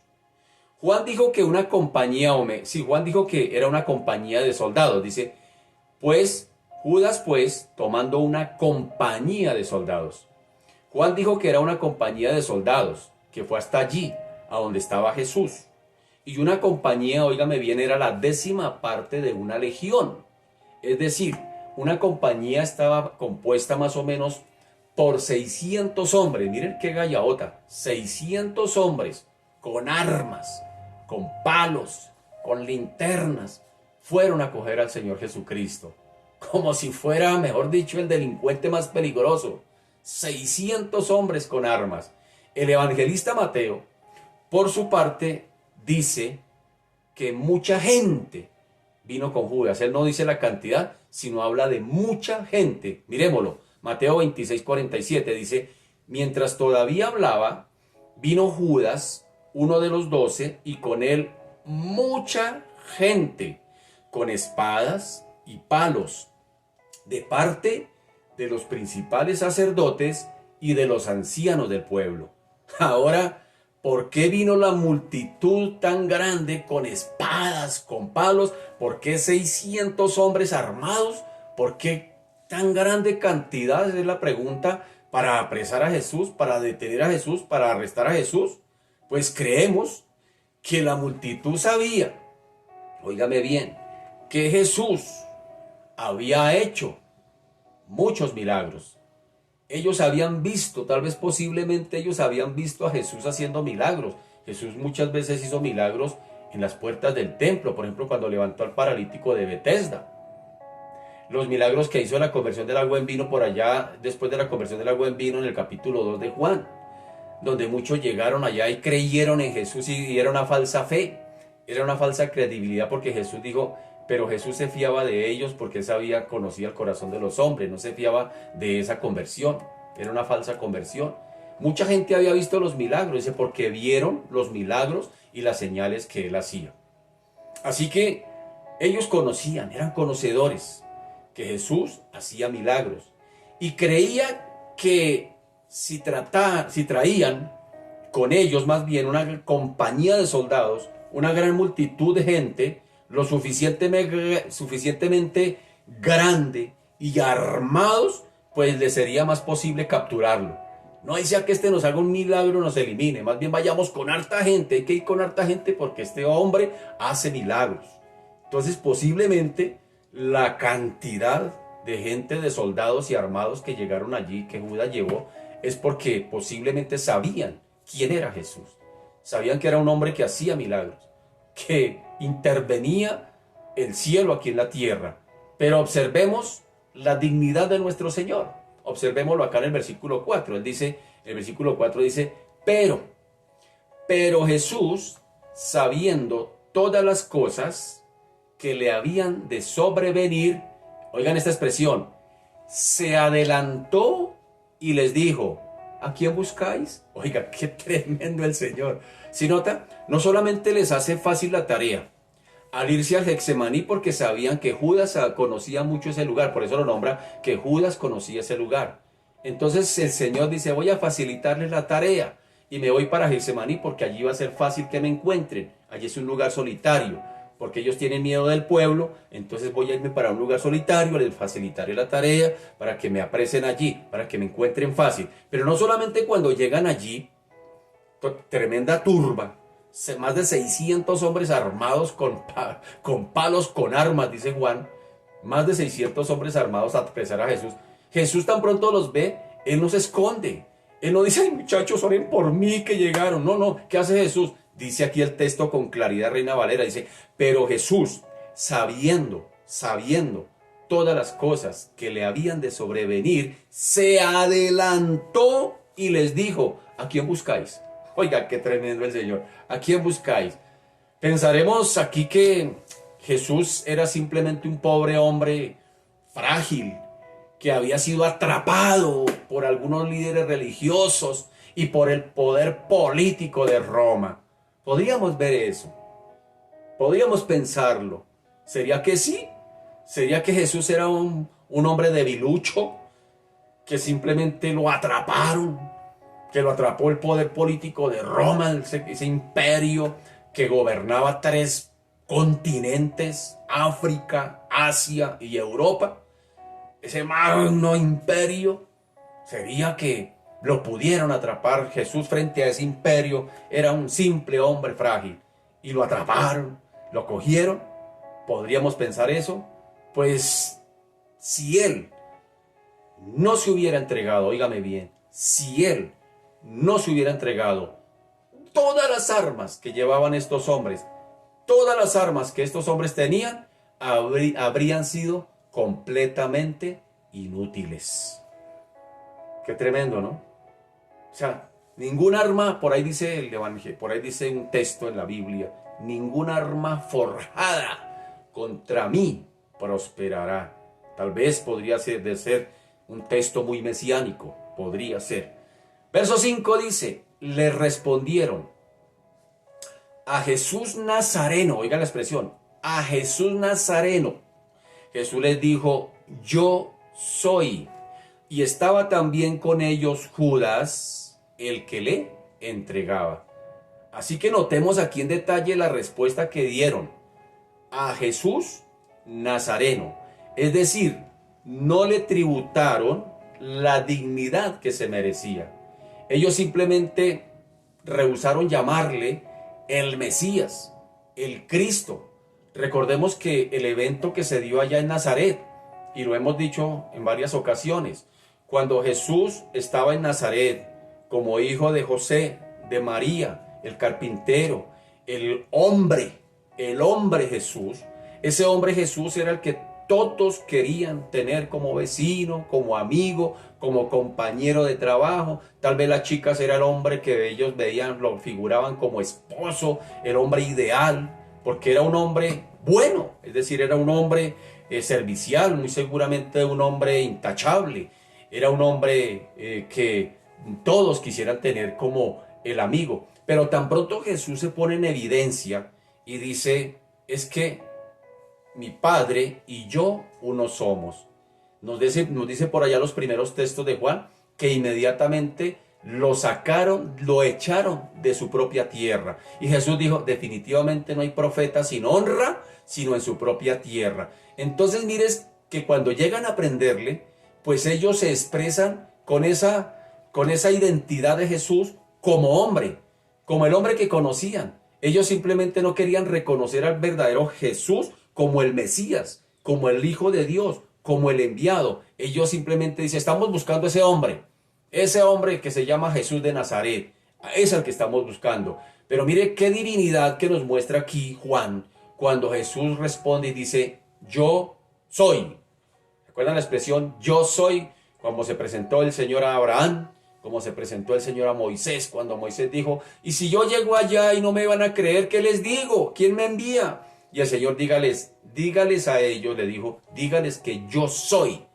Juan dijo que una compañía, Juan dijo que era una compañía de soldados, dice, pues Judas, pues, tomando una compañía de soldados. Juan dijo que era una compañía de soldados, que fue hasta allí, a donde estaba Jesús. Y una compañía, óigame bien, era la 10ª parte de una legión. Es decir, una compañía estaba compuesta más o menos por 600 hombres. Miren qué gallaota. 600 hombres con armas, con palos, con linternas, fueron a coger al Señor Jesucristo. Como si fuera, mejor dicho, el delincuente más peligroso. 600 hombres con armas. El evangelista Mateo, por su parte, dice que mucha gente vino con Judas. Él no dice la cantidad, sino habla de mucha gente. Miremoslo. Mateo 26:47 dice, mientras todavía hablaba, vino Judas, uno de los 12, y con él mucha gente, con espadas y palos, de parte de los principales sacerdotes y de los ancianos del pueblo. Ahora, ¿por qué vino la multitud tan grande con espadas, con palos? ¿Por qué 600 hombres armados? ¿Por qué tan grande cantidad? Es la pregunta, para apresar a Jesús, para detener a Jesús, para arrestar a Jesús. Pues creemos que la multitud sabía, óigame bien, que Jesús había hecho muchos milagros. Ellos habían visto, tal vez posiblemente ellos habían visto a Jesús haciendo milagros. Jesús muchas veces hizo milagros en las puertas del templo, por ejemplo, cuando levantó al paralítico de Betesda. Los milagros que hizo en la conversión del agua en vino por allá, después de la conversión del agua en vino en el capítulo 2 de Juan, donde muchos llegaron allá y creyeron en Jesús y era una falsa fe, era una falsa credibilidad porque Jesús dijo, pero Jesús se fiaba de ellos porque él sabía, conocía el corazón de los hombres, no se fiaba de esa conversión, era una falsa conversión. Mucha gente había visto los milagros, dice, porque vieron los milagros y las señales que él hacía. Así que ellos conocían, eran conocedores que Jesús hacía milagros y creían que si traían con ellos más bien una compañía de soldados, una gran multitud de gente, lo suficientemente grande y armados, pues les sería más posible capturarlo. No sea que este nos haga un milagro y nos elimine, más bien vayamos con harta gente, hay que ir con harta gente porque este hombre hace milagros. Entonces posiblemente la cantidad de gente, de soldados y armados que llegaron allí, que Judas llevó, es porque posiblemente sabían quién era Jesús. Sabían que era un hombre que hacía milagros, que intervenía el cielo aquí en la tierra. Pero observemos la dignidad de nuestro Señor. Observémoslo acá en el versículo 4. Él dice, el versículo 4 dice, pero Jesús, sabiendo todas las cosas que le habían de sobrevenir, oigan esta expresión, se adelantó y les dijo, ¿a quién buscáis? Oiga, qué tremendo el Señor. Si nota, no solamente les hace fácil la tarea al irse al Getsemaní porque sabían que Judas conocía mucho ese lugar, por eso lo nombra que Judas conocía ese lugar. Entonces el Señor dice, voy a facilitarles la tarea y me voy para Getsemaní porque allí va a ser fácil que me encuentren. Allí es un lugar solitario, porque ellos tienen miedo del pueblo, entonces voy a irme para un lugar solitario, les facilitaré la tarea para que me apresen allí, para que me encuentren fácil. Pero no solamente cuando llegan allí, tremenda turba, más de 600 hombres armados con palos, con armas, dice Juan, más de 600 hombres armados a apresar a Jesús. Jesús tan pronto los ve, él no se esconde, él no dice, ay muchachos, oren por mí que llegaron, no, ¿qué hace Jesús? Dice aquí el texto con claridad, Reina Valera, dice, pero Jesús, sabiendo todas las cosas que le habían de sobrevenir, se adelantó y les dijo, ¿a quién buscáis? Oiga, qué tremendo el Señor, ¿a quién buscáis? Pensaremos aquí que Jesús era simplemente un pobre hombre frágil, que había sido atrapado por algunos líderes religiosos y por el poder político de Roma. Podríamos ver eso. Podríamos pensarlo. ¿Sería que sí? ¿Sería que Jesús era un hombre debilucho? Que simplemente lo atraparon. Que lo atrapó el poder político de Roma, ese imperio que gobernaba 3 continentes, África, Asia y Europa. Ese magno imperio. ¿Sería que lo pudieron atrapar? Jesús frente a ese imperio era un simple hombre frágil y lo atraparon, lo cogieron. ¿Podríamos pensar eso? Pues si él no se hubiera entregado, óigame bien, si él no se hubiera entregado, todas las armas que llevaban estos hombres, todas las armas que estos hombres tenían, habrían sido completamente inútiles. Qué tremendo, ¿no? O sea, ningún arma, por ahí dice el Evangelio, por ahí dice un texto en la Biblia, ningún arma forjada contra mí prosperará. Tal vez podría ser un texto muy mesiánico, podría ser. Verso 5 dice, le respondieron a Jesús Nazareno, oigan la expresión, a Jesús Nazareno. Jesús les dijo, yo soy. Y estaba también con ellos Judas, el que le entregaba. Así que notemos aquí en detalle la respuesta que dieron a Jesús Nazareno. Es decir, no le tributaron la dignidad que se merecía. Ellos simplemente rehusaron llamarle el Mesías, el Cristo. Recordemos que el evento que se dio allá en Nazaret, y lo hemos dicho en varias ocasiones, cuando Jesús estaba en Nazaret como hijo de José, de María, el carpintero, el hombre Jesús, ese hombre Jesús era el que todos querían tener como vecino, como amigo, como compañero de trabajo. Tal vez las chicas era el hombre que ellos veían, lo figuraban como esposo, el hombre ideal, porque era un hombre bueno, es decir, era un hombre servicial, muy seguramente un hombre intachable, era un hombre que todos quisieran tener como el amigo. Pero tan pronto Jesús se pone en evidencia y dice, es que mi Padre y yo uno somos. Nos dice por allá los primeros textos de Juan que inmediatamente lo sacaron, lo echaron de su propia tierra. Y Jesús dijo, definitivamente no hay profeta sin honra, sino en su propia tierra. Entonces mires que cuando llegan a aprenderle, pues ellos se expresan con esa identidad de Jesús como hombre, como el hombre que conocían. Ellos simplemente no querían reconocer al verdadero Jesús como el Mesías, como el Hijo de Dios, como el enviado. Ellos simplemente dicen, estamos buscando ese hombre que se llama Jesús de Nazaret. Es el que estamos buscando. Pero mire qué divinidad que nos muestra aquí Juan, cuando Jesús responde y dice, yo soy. ¿Recuerdan la expresión yo soy? Como se presentó el Señor a Abraham, como se presentó el Señor a Moisés, cuando Moisés dijo, y si yo llego allá y no me van a creer, ¿qué les digo? ¿Quién me envía? Y el Señor dígales a ellos, le dijo, dígales que yo soy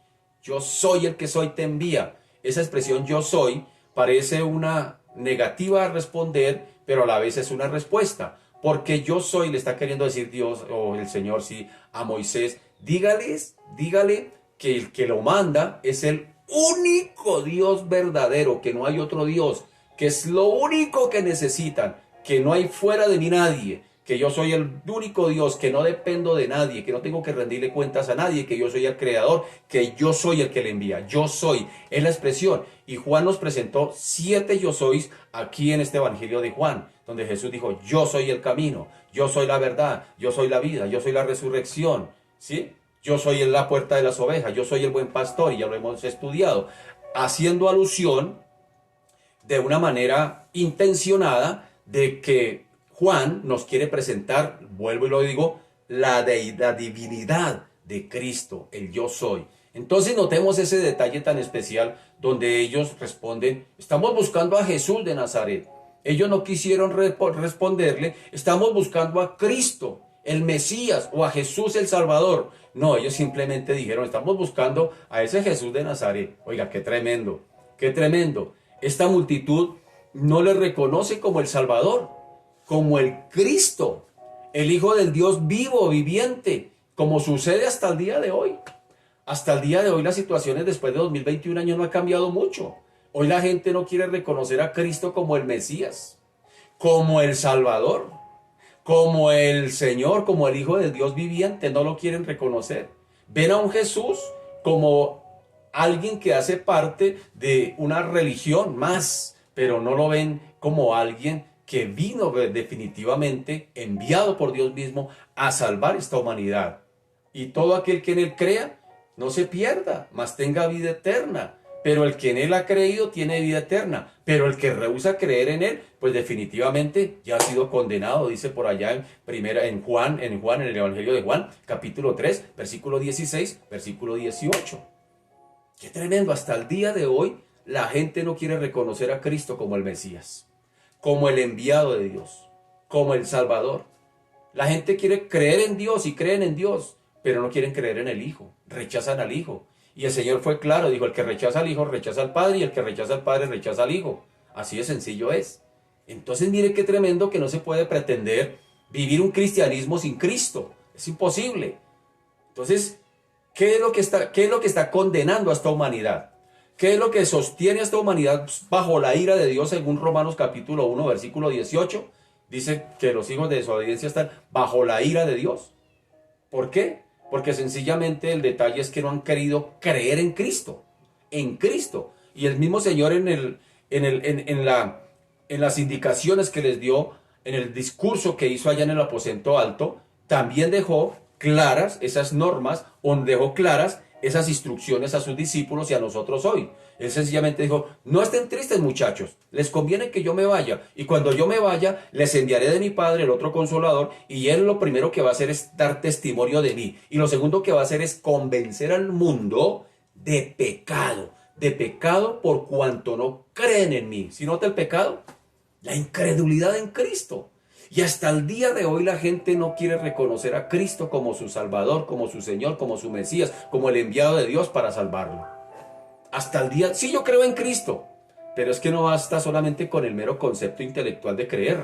el que soy te envía. Esa expresión yo soy parece una negativa a responder, pero a la vez es una respuesta, porque yo soy le está queriendo decir Dios o el Señor sí a Moisés, dígale que el que lo manda es el único Dios verdadero, que no hay otro Dios, que es lo único que necesitan, que no hay fuera de mí nadie, que yo soy el único Dios, que no dependo de nadie, que no tengo que rendirle cuentas a nadie, que yo soy el creador, que yo soy el que le envía. Yo soy, es la expresión. Y Juan nos presentó 7 yo sois aquí en este Evangelio de Juan, donde Jesús dijo, yo soy el camino, yo soy la verdad, yo soy la vida, yo soy la resurrección, ¿sí? Yo soy la puerta de las ovejas, yo soy el buen pastor, y ya lo hemos estudiado, haciendo alusión de una manera intencionada de que Juan nos quiere presentar, vuelvo y lo digo, la divinidad de Cristo, el yo soy. Entonces notemos ese detalle tan especial donde ellos responden, estamos buscando a Jesús de Nazaret. Ellos no quisieron responderle, estamos buscando a Cristo, el Mesías, o a Jesús el Salvador. No, ellos simplemente dijeron, estamos buscando a ese Jesús de Nazaret. Oiga, qué tremendo, qué tremendo. Esta multitud no le reconoce como el Salvador, como el Cristo, el Hijo del Dios vivo, viviente, como sucede hasta el día de hoy. Hasta el día de hoy las situaciones después de 2021 años no ha cambiado mucho. Hoy la gente no quiere reconocer a Cristo como el Mesías, como el Salvador, como el Señor, como el Hijo del Dios viviente, no lo quieren reconocer. Ven a un Jesús como alguien que hace parte de una religión más, pero no lo ven como alguien que vino definitivamente enviado por Dios mismo a salvar esta humanidad. Y todo aquel que en él crea no se pierda, mas tenga vida eterna. Pero el que en él ha creído tiene vida eterna. Pero el que rehúsa creer en él, pues definitivamente ya ha sido condenado. Dice por allá en Juan, en el Evangelio de Juan, capítulo 3, versículo 16, versículo 18. Qué tremendo, hasta el día de hoy la gente no quiere reconocer a Cristo como el Mesías, como el enviado de Dios, como el Salvador. La gente quiere creer en Dios y creen en Dios, pero no quieren creer en el Hijo, rechazan al Hijo. Y el Señor fue claro, dijo, el que rechaza al Hijo rechaza al Padre, y el que rechaza al Padre rechaza al Hijo. Así de sencillo es. Entonces mire qué tremendo que no se puede pretender vivir un cristianismo sin Cristo. Es imposible. Entonces, ¿qué es lo que está condenando a esta humanidad? ¿Qué es lo que sostiene a esta humanidad bajo la ira de Dios? Según Romanos capítulo 1, versículo 18, dice que los hijos de desobediencia están bajo la ira de Dios. ¿Por qué? Porque sencillamente el detalle es que no han querido creer en Cristo. En Cristo. Y el mismo Señor en las indicaciones que les dio, en el discurso que hizo allá en el aposento alto, también dejó claras esas normas, o dejó claras esas instrucciones a sus discípulos y a nosotros hoy. Él sencillamente dijo, no estén tristes muchachos, les conviene que yo me vaya, y cuando yo me vaya, les enviaré de mi Padre el otro Consolador, y él lo primero que va a hacer es dar testimonio de mí, y lo segundo que va a hacer es convencer al mundo de pecado por cuanto no creen en mí. ¿Sí nota el pecado? La incredulidad en Cristo. Y hasta el día de hoy la gente no quiere reconocer a Cristo como su Salvador, como su Señor, como su Mesías, como el enviado de Dios para salvarlo. Hasta el día, sí, yo creo en Cristo, pero es que no basta solamente con el mero concepto intelectual de creer.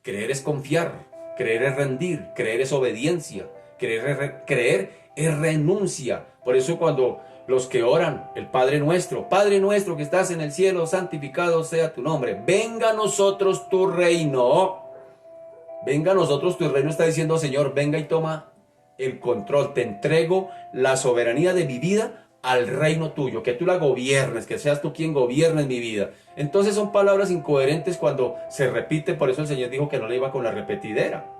Creer es confiar, creer es rendir, creer es obediencia, creer es renuncia. Por eso cuando los que oran, el Padre nuestro que estás en el cielo, santificado sea tu nombre, venga a nosotros tu reino. Venga a nosotros tu reino, está diciendo, Señor, venga y toma el control. Te entrego la soberanía de mi vida al reino tuyo, que tú la gobiernes, que seas tú quien gobiernes mi vida. Entonces son palabras incoherentes cuando se repite, por eso el Señor dijo que no le iba con la repetidera.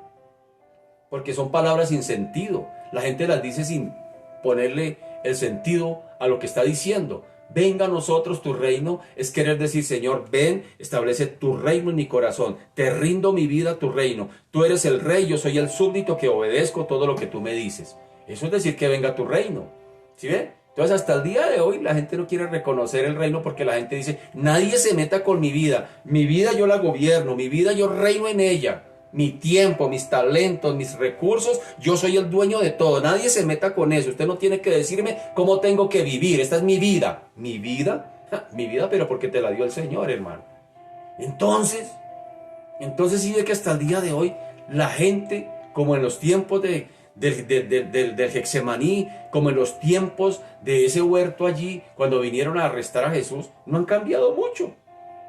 Porque son palabras sin sentido. La gente las dice sin ponerle el sentido a lo que está diciendo. Venga a nosotros tu reino, es querer decir, Señor, ven, establece tu reino en mi corazón, te rindo mi vida a tu reino, tú eres el rey, yo soy el súbdito que obedezco todo lo que tú me dices. Eso es decir que venga tu reino, ¿sí ven? Entonces hasta el día de hoy la gente no quiere reconocer el reino porque la gente dice, nadie se meta con mi vida yo la gobierno, mi vida yo reino en ella. Mi tiempo, mis talentos, mis recursos, yo soy el dueño de todo. Nadie se meta con eso. Usted no tiene que decirme cómo tengo que vivir. Esta es mi vida. ¿Mi vida? Mi vida, pero porque te la dio el Señor, hermano. Entonces sí ve que hasta el día de hoy la gente, como en los tiempos del Getsemaní, como en los tiempos de ese huerto allí, cuando vinieron a arrestar a Jesús, no han cambiado mucho.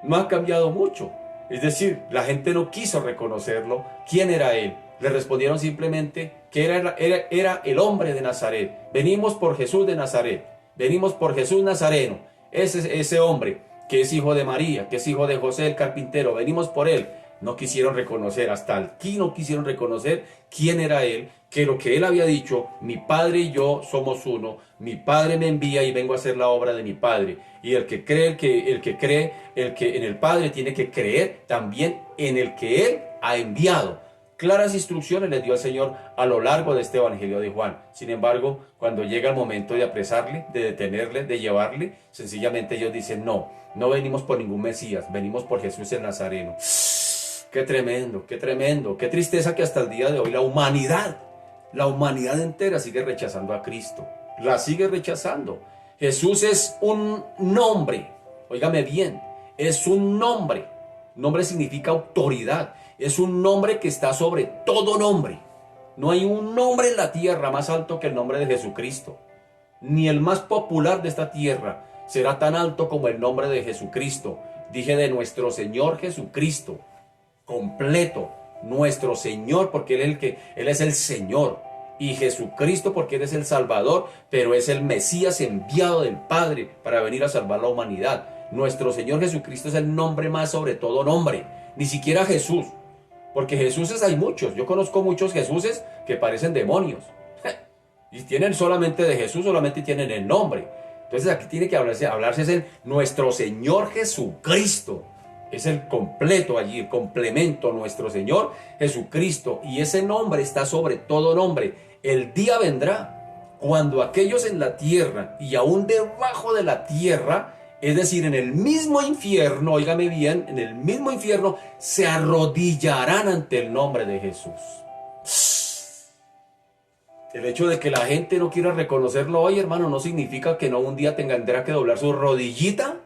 No ha cambiado mucho. Es decir, la gente no quiso reconocerlo. ¿Quién era él? Le respondieron simplemente que era el hombre de Nazaret. Venimos por Jesús de Nazaret. Venimos por Jesús Nazareno. Ese hombre que es hijo de María, que es hijo de José el carpintero. Venimos por él. No quisieron reconocer, hasta aquí no quisieron reconocer quién era él, que lo que él había dicho, mi Padre y yo somos uno, mi Padre me envía y vengo a hacer la obra de mi Padre. Y el que cree en el Padre tiene que creer también en el que él ha enviado. Claras instrucciones les dio el Señor a lo largo de este Evangelio de Juan. Sin embargo, cuando llega el momento de apresarle, de detenerle, de llevarle, sencillamente ellos dicen, no venimos por ningún Mesías, venimos por Jesús el Nazareno. Qué tremendo, qué tristeza que hasta el día de hoy la humanidad entera sigue rechazando a Cristo, la sigue rechazando. Jesús es un nombre, óigame bien, es un nombre significa autoridad, es un nombre que está sobre todo nombre. No hay un nombre en la tierra más alto que el nombre de Jesucristo, ni el más popular de esta tierra será tan alto como el nombre de Jesucristo. Dije de nuestro Señor Jesucristo, completo, nuestro Señor, porque Él es el Señor, y Jesucristo porque Él es el Salvador, pero es el Mesías enviado del Padre para venir a salvar la humanidad. Nuestro Señor Jesucristo es el nombre más sobre todo nombre, ni siquiera Jesús, porque Jesuses hay muchos. Yo conozco muchos Jesuses que parecen demonios y tienen solamente de Jesús, solamente tienen el nombre. Entonces aquí tiene que hablarse es el nuestro Señor Jesucristo. Es el completo allí, el complemento, nuestro Señor Jesucristo. Y ese nombre está sobre todo nombre. El día vendrá cuando aquellos en la tierra y aún debajo de la tierra, es decir, en el mismo infierno, óigame bien, en el mismo infierno, se arrodillarán ante el nombre de Jesús. El hecho de que la gente no quiera reconocerlo hoy, hermano, no significa que no un día tendrá que doblar su rodillita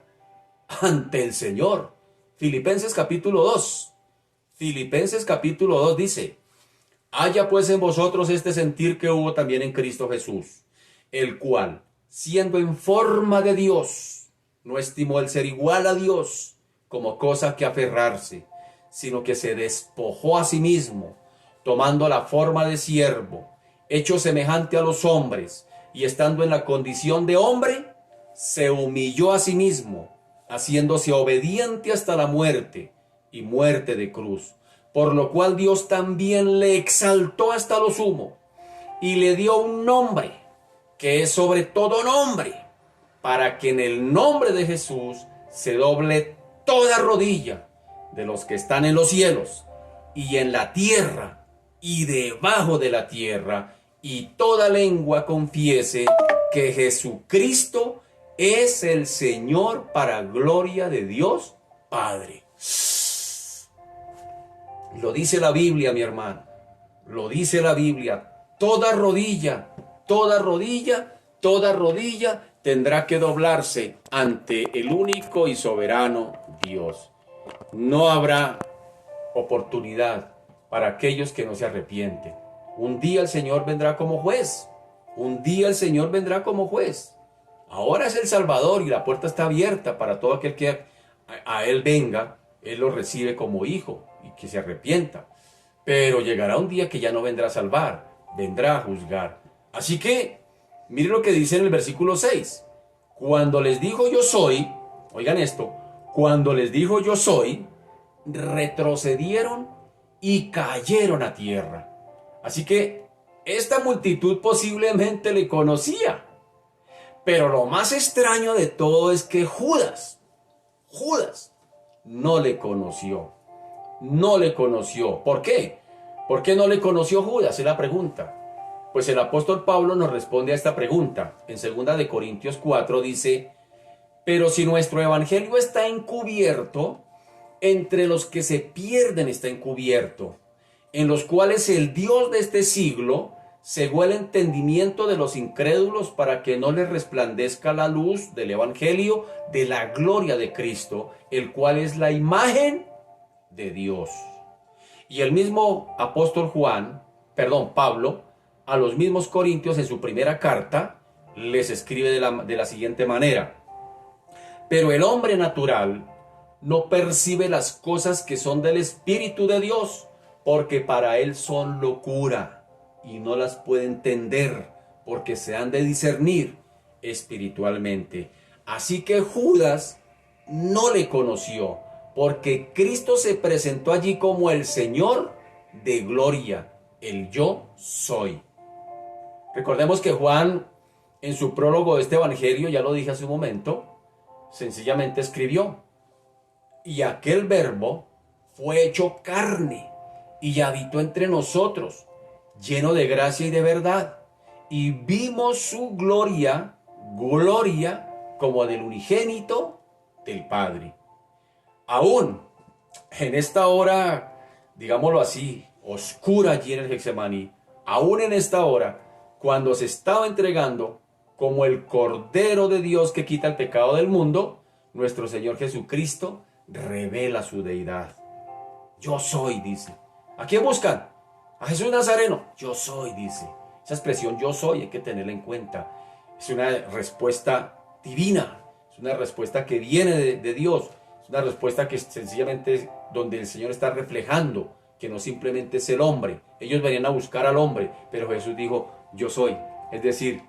ante el Señor. Filipenses capítulo 2. Filipenses capítulo 2 dice, haya pues en vosotros este sentir que hubo también en Cristo Jesús, el cual, siendo en forma de Dios, no estimó el ser igual a Dios como cosa que aferrarse, sino que se despojó a sí mismo, tomando la forma de siervo, hecho semejante a los hombres, y estando en la condición de hombre, se humilló a sí mismo, haciéndose obediente hasta la muerte y muerte de cruz. por lo cual Dios también le exaltó hasta lo sumo y le dio un nombre que es sobre todo nombre, para que en el nombre de Jesús se doble toda rodilla de los que están en los cielos y en la tierra y debajo de la tierra, y toda lengua confiese que Jesucristo es el Señor, para gloria de Dios Padre. Lo dice la Biblia, mi hermano. Lo dice la Biblia. Toda rodilla, toda rodilla, toda rodilla tendrá que doblarse ante el único y soberano Dios. No habrá oportunidad para aquellos que no se arrepienten. Un día el Señor vendrá como juez. Un día el Señor vendrá como juez. Ahora es el Salvador y la puerta está abierta para todo aquel que a Él venga. Él lo recibe como hijo y que se arrepienta. Pero llegará un día que ya no vendrá a salvar, vendrá a juzgar. Así que, mire lo que dice en el versículo 6. Cuando les dijo yo soy, oigan esto, cuando les dijo yo soy, retrocedieron y cayeron a tierra. Así que esta multitud posiblemente le conocía. Pero lo más extraño de todo es que Judas no le conoció. No le conoció. ¿Por qué? ¿Por qué no le conoció Judas? Es la pregunta. Pues el apóstol Pablo nos responde a esta pregunta. En 2 de Corintios 4 dice: pero si nuestro evangelio está encubierto, entre los que se pierden está encubierto, en los cuales el Dios de este siglo cegó el entendimiento de los incrédulos, para que no les resplandezca la luz del evangelio de la gloria de Cristo, el cual es la imagen de Dios. Y el mismo apóstol Pablo, a los mismos corintios en su primera carta, les escribe de la siguiente manera: pero el hombre natural no percibe las cosas que son del Espíritu de Dios, porque para él son locura, y no las puede entender, porque se han de discernir espiritualmente. Así que Judas no le conoció, porque Cristo se presentó allí como el Señor de gloria, el yo soy. Recordemos que Juan, en su prólogo de este evangelio, ya lo dije hace un momento, sencillamente escribió: y aquel verbo fue hecho carne y habitó entre nosotros, lleno de gracia y de verdad, y vimos su gloria como del unigénito del Padre. Aún en esta hora, digámoslo así, oscura allí en el Getsemaní, aún en esta hora, cuando se estaba entregando como el Cordero de Dios que quita el pecado del mundo, nuestro Señor Jesucristo revela su deidad. Yo soy, dice. ¿A quién buscan? A Jesús Nazareno. Yo soy, dice. Esa expresión yo soy hay que tenerla en cuenta. Es una respuesta divina. Es una respuesta que viene de Dios. Es una respuesta que sencillamente donde el Señor está reflejando que no simplemente es el hombre. Ellos venían a buscar al hombre, pero Jesús dijo, yo soy. Es decir,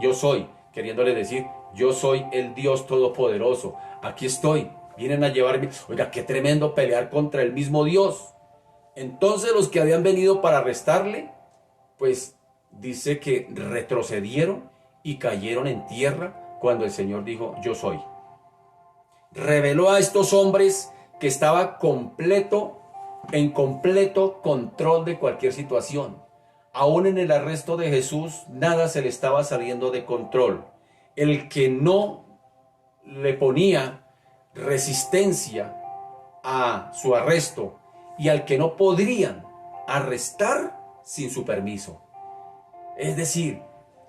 yo soy, queriéndole decir, yo soy el Dios Todopoderoso. Aquí estoy. Vienen a llevarme. Oiga, qué tremendo pelear contra el mismo Dios. Entonces los que habían venido para arrestarle, pues dice que retrocedieron y cayeron en tierra cuando el Señor dijo, yo soy. Reveló a estos hombres que estaba en completo control de cualquier situación. Aún en el arresto de Jesús, nada se le estaba saliendo de control. El que no le ponía resistencia a su arresto y al que no podrían arrestar sin su permiso. Es decir,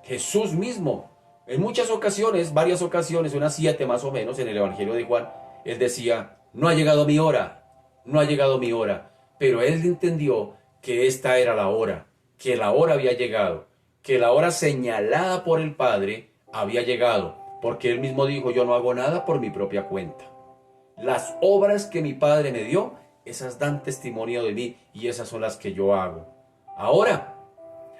Jesús mismo, en muchas ocasiones, varias ocasiones, unas 7 más o menos en el Evangelio de Juan, él decía, no ha llegado mi hora, no ha llegado mi hora. Pero él entendió que esta era la hora, que la hora había llegado, que la hora señalada por el Padre había llegado, porque él mismo dijo, yo no hago nada por mi propia cuenta. Las obras que mi Padre me dio, esas dan testimonio de mí y esas son las que yo hago. Ahora,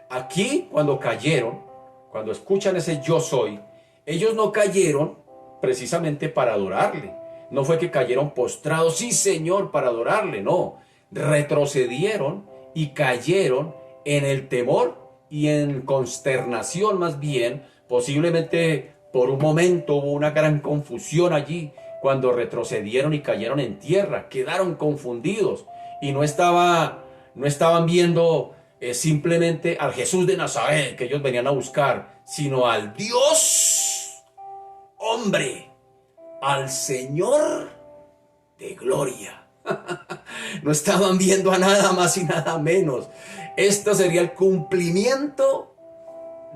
aquí cuando cayeron, cuando escuchan ese yo soy, ellos no cayeron precisamente para adorarle. No fue que cayeron postrados, sí Señor, para adorarle, no. retrocedieron y cayeron en el temor y en consternación más bien. Posiblemente por un momento hubo una gran confusión allí cuando retrocedieron y cayeron en tierra, quedaron confundidos y no estaban viendo simplemente al Jesús de Nazaret que ellos venían a buscar, sino al Dios hombre, al Señor de gloria. No estaban viendo a nada más y nada menos. Esto sería el cumplimiento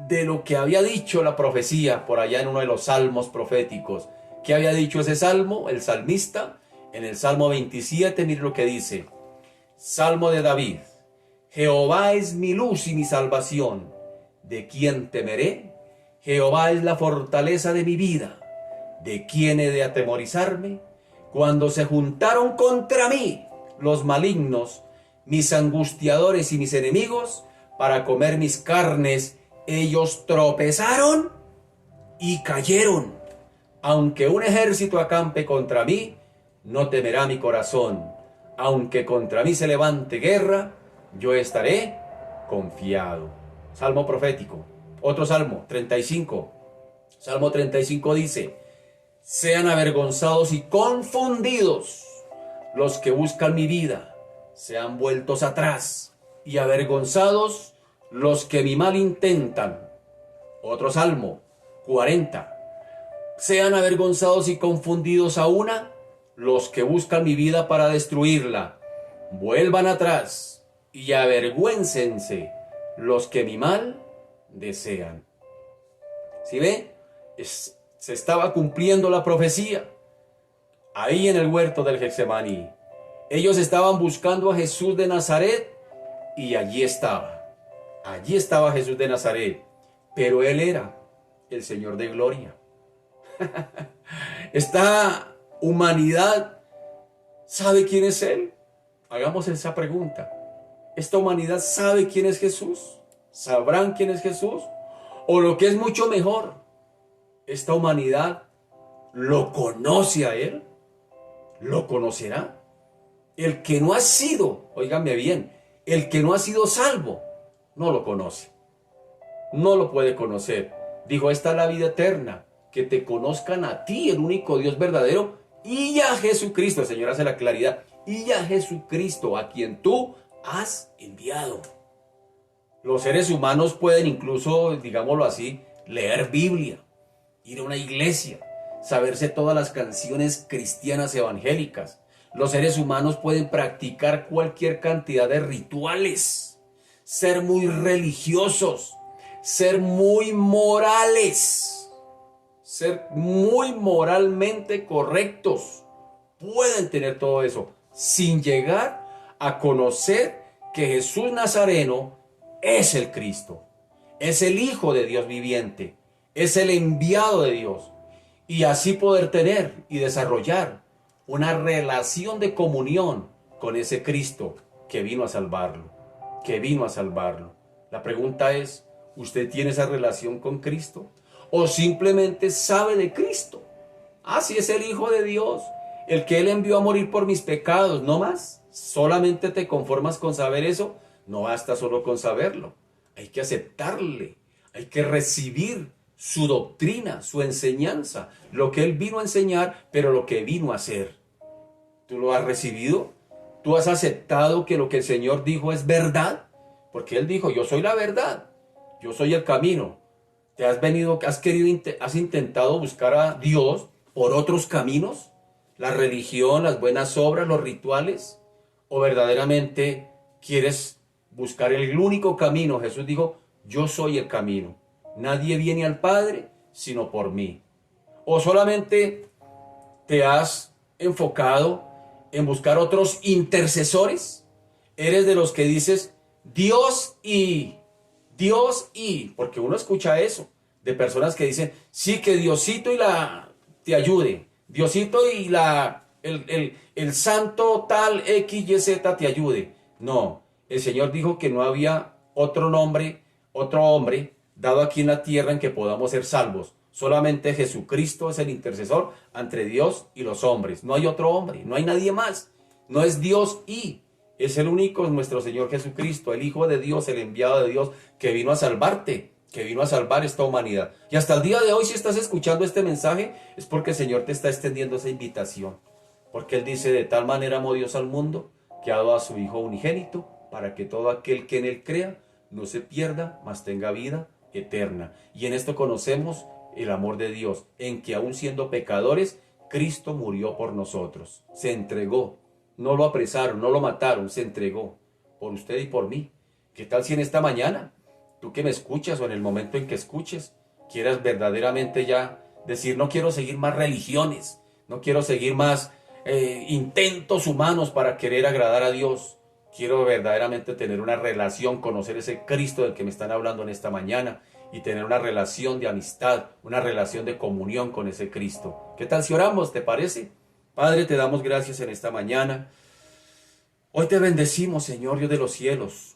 de lo que había dicho la profecía por allá en uno de los salmos proféticos. ¿Qué había dicho ese salmo? El salmista, en el Salmo 27, mire lo que dice. Salmo de David. Jehová es mi luz y mi salvación. ¿De quién temeré? Jehová es la fortaleza de mi vida. ¿De quién he de atemorizarme? Cuando se juntaron contra mí los malignos, mis angustiadores y mis enemigos, para comer mis carnes, ellos tropezaron y cayeron. Aunque un ejército acampe contra mí, no temerá mi corazón. Aunque contra mí se levante guerra, yo estaré confiado. Salmo profético. Otro salmo, 35. Salmo 35 dice: sean avergonzados y confundidos los que buscan mi vida, sean vueltos atrás y avergonzados los que mi mal intentan. Otro salmo, 40. Sean avergonzados y confundidos a una los que buscan mi vida para destruirla. Vuelvan atrás y avergüéncense los que mi mal desean. ¿Sí ve? Se estaba cumpliendo la profecía. Ahí en el huerto del Getsemaní. Ellos estaban buscando a Jesús de Nazaret y allí estaba. Allí estaba Jesús de Nazaret. Pero Él era el Señor de gloria. Esta humanidad sabe quién es Él. Hagamos esa pregunta. ¿Esta humanidad sabe quién es Jesús? ¿Sabrán quién es Jesús? O lo que es mucho mejor, ¿esta humanidad lo conoce a Él? ¿Lo conocerá? El que no ha sido, óigame bien, el que no ha sido salvo, no lo conoce. No lo puede conocer. Dijo, esta es la vida eterna, que te conozcan a ti, el único Dios verdadero, y a Jesucristo, el Señor hace la claridad, y a Jesucristo, a quien tú has enviado. Los seres humanos pueden incluso, digámoslo así, leer Biblia, ir a una iglesia, saberse todas las canciones cristianas evangélicas. Los seres humanos pueden practicar cualquier cantidad de rituales, ser muy religiosos, ser muy morales, ser muy moralmente correctos. Pueden tener todo eso sin llegar a conocer que Jesús Nazareno es el Cristo, es el Hijo de Dios viviente, es el enviado de Dios, y así poder tener y desarrollar una relación de comunión con ese Cristo que vino a salvarlo, La pregunta es, ¿usted tiene esa relación con Cristo? ¿O simplemente sabe de Cristo? Sí, es el Hijo de Dios, el que Él envió a morir por mis pecados, no más. ¿Solamente te conformas con saber eso? No basta solo con saberlo, hay que aceptarle, hay que recibir su doctrina, su enseñanza, lo que Él vino a enseñar, pero lo que vino a hacer. ¿Tú lo has recibido? ¿Tú has aceptado que lo que el Señor dijo es verdad? Porque Él dijo, yo soy la verdad, yo soy el camino. ¿Has intentado buscar a Dios por otros caminos? ¿La religión, las buenas obras, los rituales? ¿O verdaderamente quieres buscar el único camino? Jesús dijo, yo soy el camino. Nadie viene al Padre sino por mí. ¿O solamente te has enfocado en buscar otros intercesores? ¿Eres de los que dices Dios y, porque uno escucha eso, de personas que dicen, sí, que Diosito te ayude, Diosito y el santo tal X, Y, Z te ayude? No, el Señor dijo que no había otro hombre dado aquí en la tierra en que podamos ser salvos. Solamente Jesucristo es el intercesor entre Dios y los hombres. No hay otro hombre, no hay nadie más. No es Dios y Es el único, nuestro Señor Jesucristo, el Hijo de Dios, el enviado de Dios, que vino a salvarte, que vino a salvar esta humanidad. Y hasta el día de hoy, si estás escuchando este mensaje, es porque el Señor te está extendiendo esa invitación. Porque Él dice: de tal manera amó Dios al mundo, que ha dado a su Hijo unigénito, para que todo aquel que en Él crea no se pierda, mas tenga vida eterna. Y en esto conocemos el amor de Dios, en que aun siendo pecadores, Cristo murió por nosotros. Se entregó. No lo apresaron, no lo mataron, se entregó por usted y por mí. ¿Qué tal si en esta mañana, tú que me escuchas o en el momento en que escuches, quieras verdaderamente ya decir: no quiero seguir más religiones, no quiero seguir más intentos humanos para querer agradar a Dios? Quiero verdaderamente tener una relación, conocer ese Cristo del que me están hablando en esta mañana y tener una relación de amistad, una relación de comunión con ese Cristo. ¿Qué tal si oramos? ¿Te parece? Padre, te damos gracias en esta mañana. Hoy te bendecimos, Señor Dios de los cielos.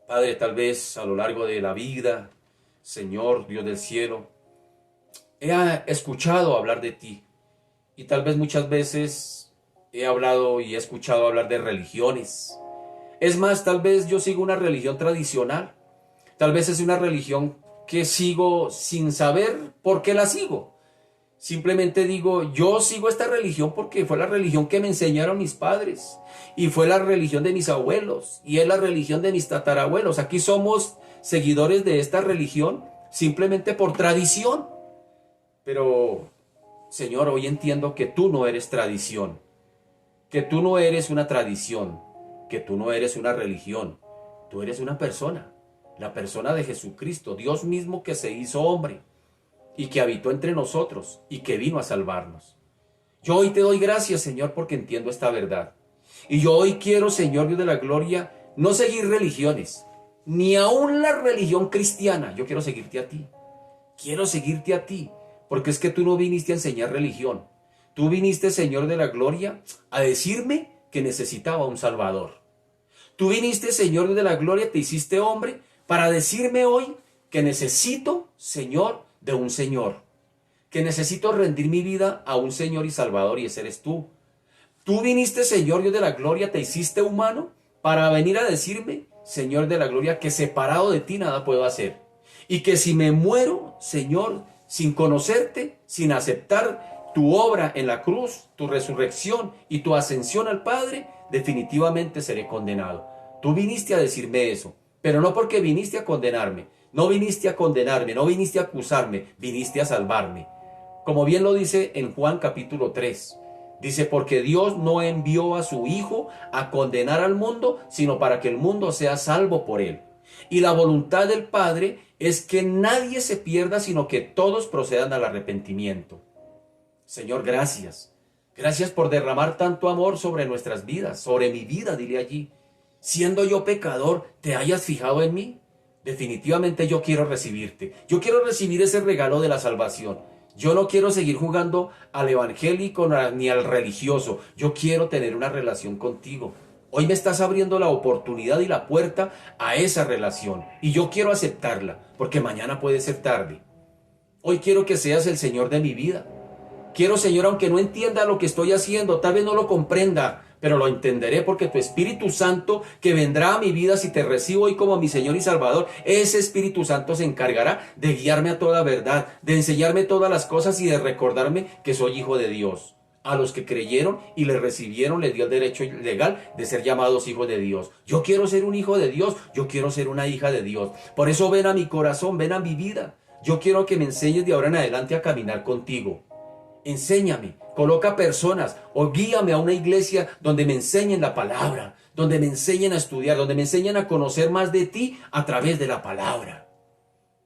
Padre, tal vez a lo largo de la vida, Señor Dios del cielo, he escuchado hablar de ti. Y tal vez muchas veces he hablado y he escuchado hablar de religiones. Es más, tal vez yo sigo una religión tradicional. Tal vez es una religión que sigo sin saber por qué la sigo. Simplemente digo: yo sigo esta religión porque fue la religión que me enseñaron mis padres. Y fue la religión de mis abuelos. Y es la religión de mis tatarabuelos. Aquí somos seguidores de esta religión simplemente por tradición. Pero, Señor, hoy entiendo que tú no eres tradición. Que tú no eres una tradición. Que tú no eres una religión. Tú eres una persona. La persona de Jesucristo, Dios mismo que se hizo hombre y que habitó entre nosotros y que vino a salvarnos. Yo hoy te doy gracias, Señor, porque entiendo esta verdad. Y yo hoy quiero, Señor Dios de la gloria, no seguir religiones, ni aún la religión cristiana. Yo quiero seguirte a ti. Quiero seguirte a ti, porque es que tú no viniste a enseñar religión. Tú viniste, Señor de la gloria, a decirme que necesitaba un Salvador. Tú viniste, Señor de la gloria, te hiciste hombre para decirme hoy que necesito, Señor, de un Señor. Que necesito rendir mi vida a un Señor y Salvador, y ese eres tú. Tú viniste, Señor Dios de la gloria, te hiciste humano para venir a decirme, Señor de la gloria, que separado de ti nada puedo hacer. Y que si me muero, Señor, sin conocerte, sin aceptar tu obra en la cruz, tu resurrección y tu ascensión al Padre, definitivamente seré condenado. Tú viniste a decirme eso, pero no porque viniste a condenarme. No viniste a condenarme, no viniste a acusarme, viniste a salvarme. Como bien lo dice en Juan capítulo 3. Dice: porque Dios no envió a su Hijo a condenar al mundo, sino para que el mundo sea salvo por él. Y la voluntad del Padre es que nadie se pierda, sino que todos procedan al arrepentimiento. Señor, gracias. Gracias por derramar tanto amor sobre nuestras vidas, sobre mi vida, dile allí. Siendo yo pecador, ¿te hayas fijado en mí? Definitivamente yo quiero recibirte. Yo quiero recibir ese regalo de la salvación. Yo no quiero seguir jugando al evangélico ni al religioso. Yo quiero tener una relación contigo. Hoy me estás abriendo la oportunidad y la puerta a esa relación. Y yo quiero aceptarla, porque mañana puede ser tarde. Hoy quiero que seas el Señor de mi vida. Quiero, Señor, aunque no entienda lo que estoy haciendo, tal vez no lo comprenda, pero lo entenderé porque tu Espíritu Santo que vendrá a mi vida si te recibo hoy como mi Señor y Salvador, ese Espíritu Santo se encargará de guiarme a toda verdad, de enseñarme todas las cosas y de recordarme que soy hijo de Dios. A los que creyeron y le recibieron les dio el derecho legal de ser llamados hijos de Dios. Yo quiero ser un hijo de Dios, yo quiero ser una hija de Dios. Por eso ven a mi corazón, ven a mi vida. Yo quiero que me enseñes de ahora en adelante a caminar contigo. Enséñame, coloca personas o guíame a una iglesia donde me enseñen la palabra, donde me enseñen a estudiar, donde me enseñen a conocer más de ti a través de la palabra.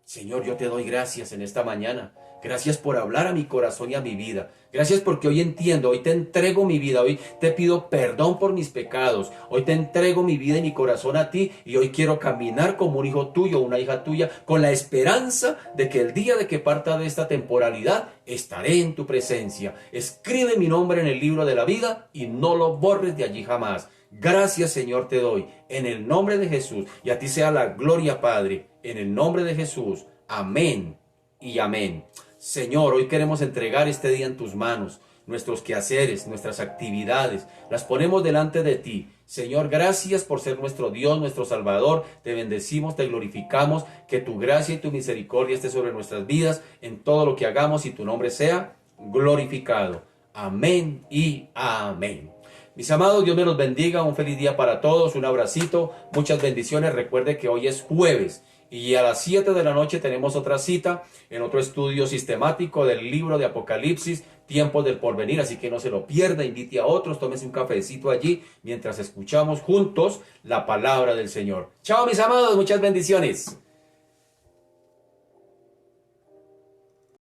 Señor, yo te doy gracias en esta mañana. Gracias por hablar a mi corazón y a mi vida. Gracias porque hoy entiendo, hoy te entrego mi vida, hoy te pido perdón por mis pecados. Hoy te entrego mi vida y mi corazón a ti y hoy quiero caminar como un hijo tuyo, una hija tuya, con la esperanza de que el día de que parta de esta temporalidad estaré en tu presencia. Escribe mi nombre en el libro de la vida y no lo borres de allí jamás. Gracias, Señor, te doy en el nombre de Jesús y a ti sea la gloria, Padre, en el nombre de Jesús. Amén y amén. Señor, hoy queremos entregar este día en tus manos, nuestros quehaceres, nuestras actividades, las ponemos delante de ti. Señor, gracias por ser nuestro Dios, nuestro Salvador. Te bendecimos, te glorificamos. Que tu gracia y tu misericordia esté sobre nuestras vidas en todo lo que hagamos y tu nombre sea glorificado. Amén y amén. Mis amados, Dios me los bendiga. Un feliz día para todos. Un abracito. Muchas bendiciones. Recuerde que hoy es jueves. Y a las 7 de la noche tenemos otra cita en otro estudio sistemático del libro de Apocalipsis, tiempos del porvenir. Así que no se lo pierda, invite a otros, tómese un cafecito allí mientras escuchamos juntos la palabra del Señor. Chao mis amados, muchas bendiciones.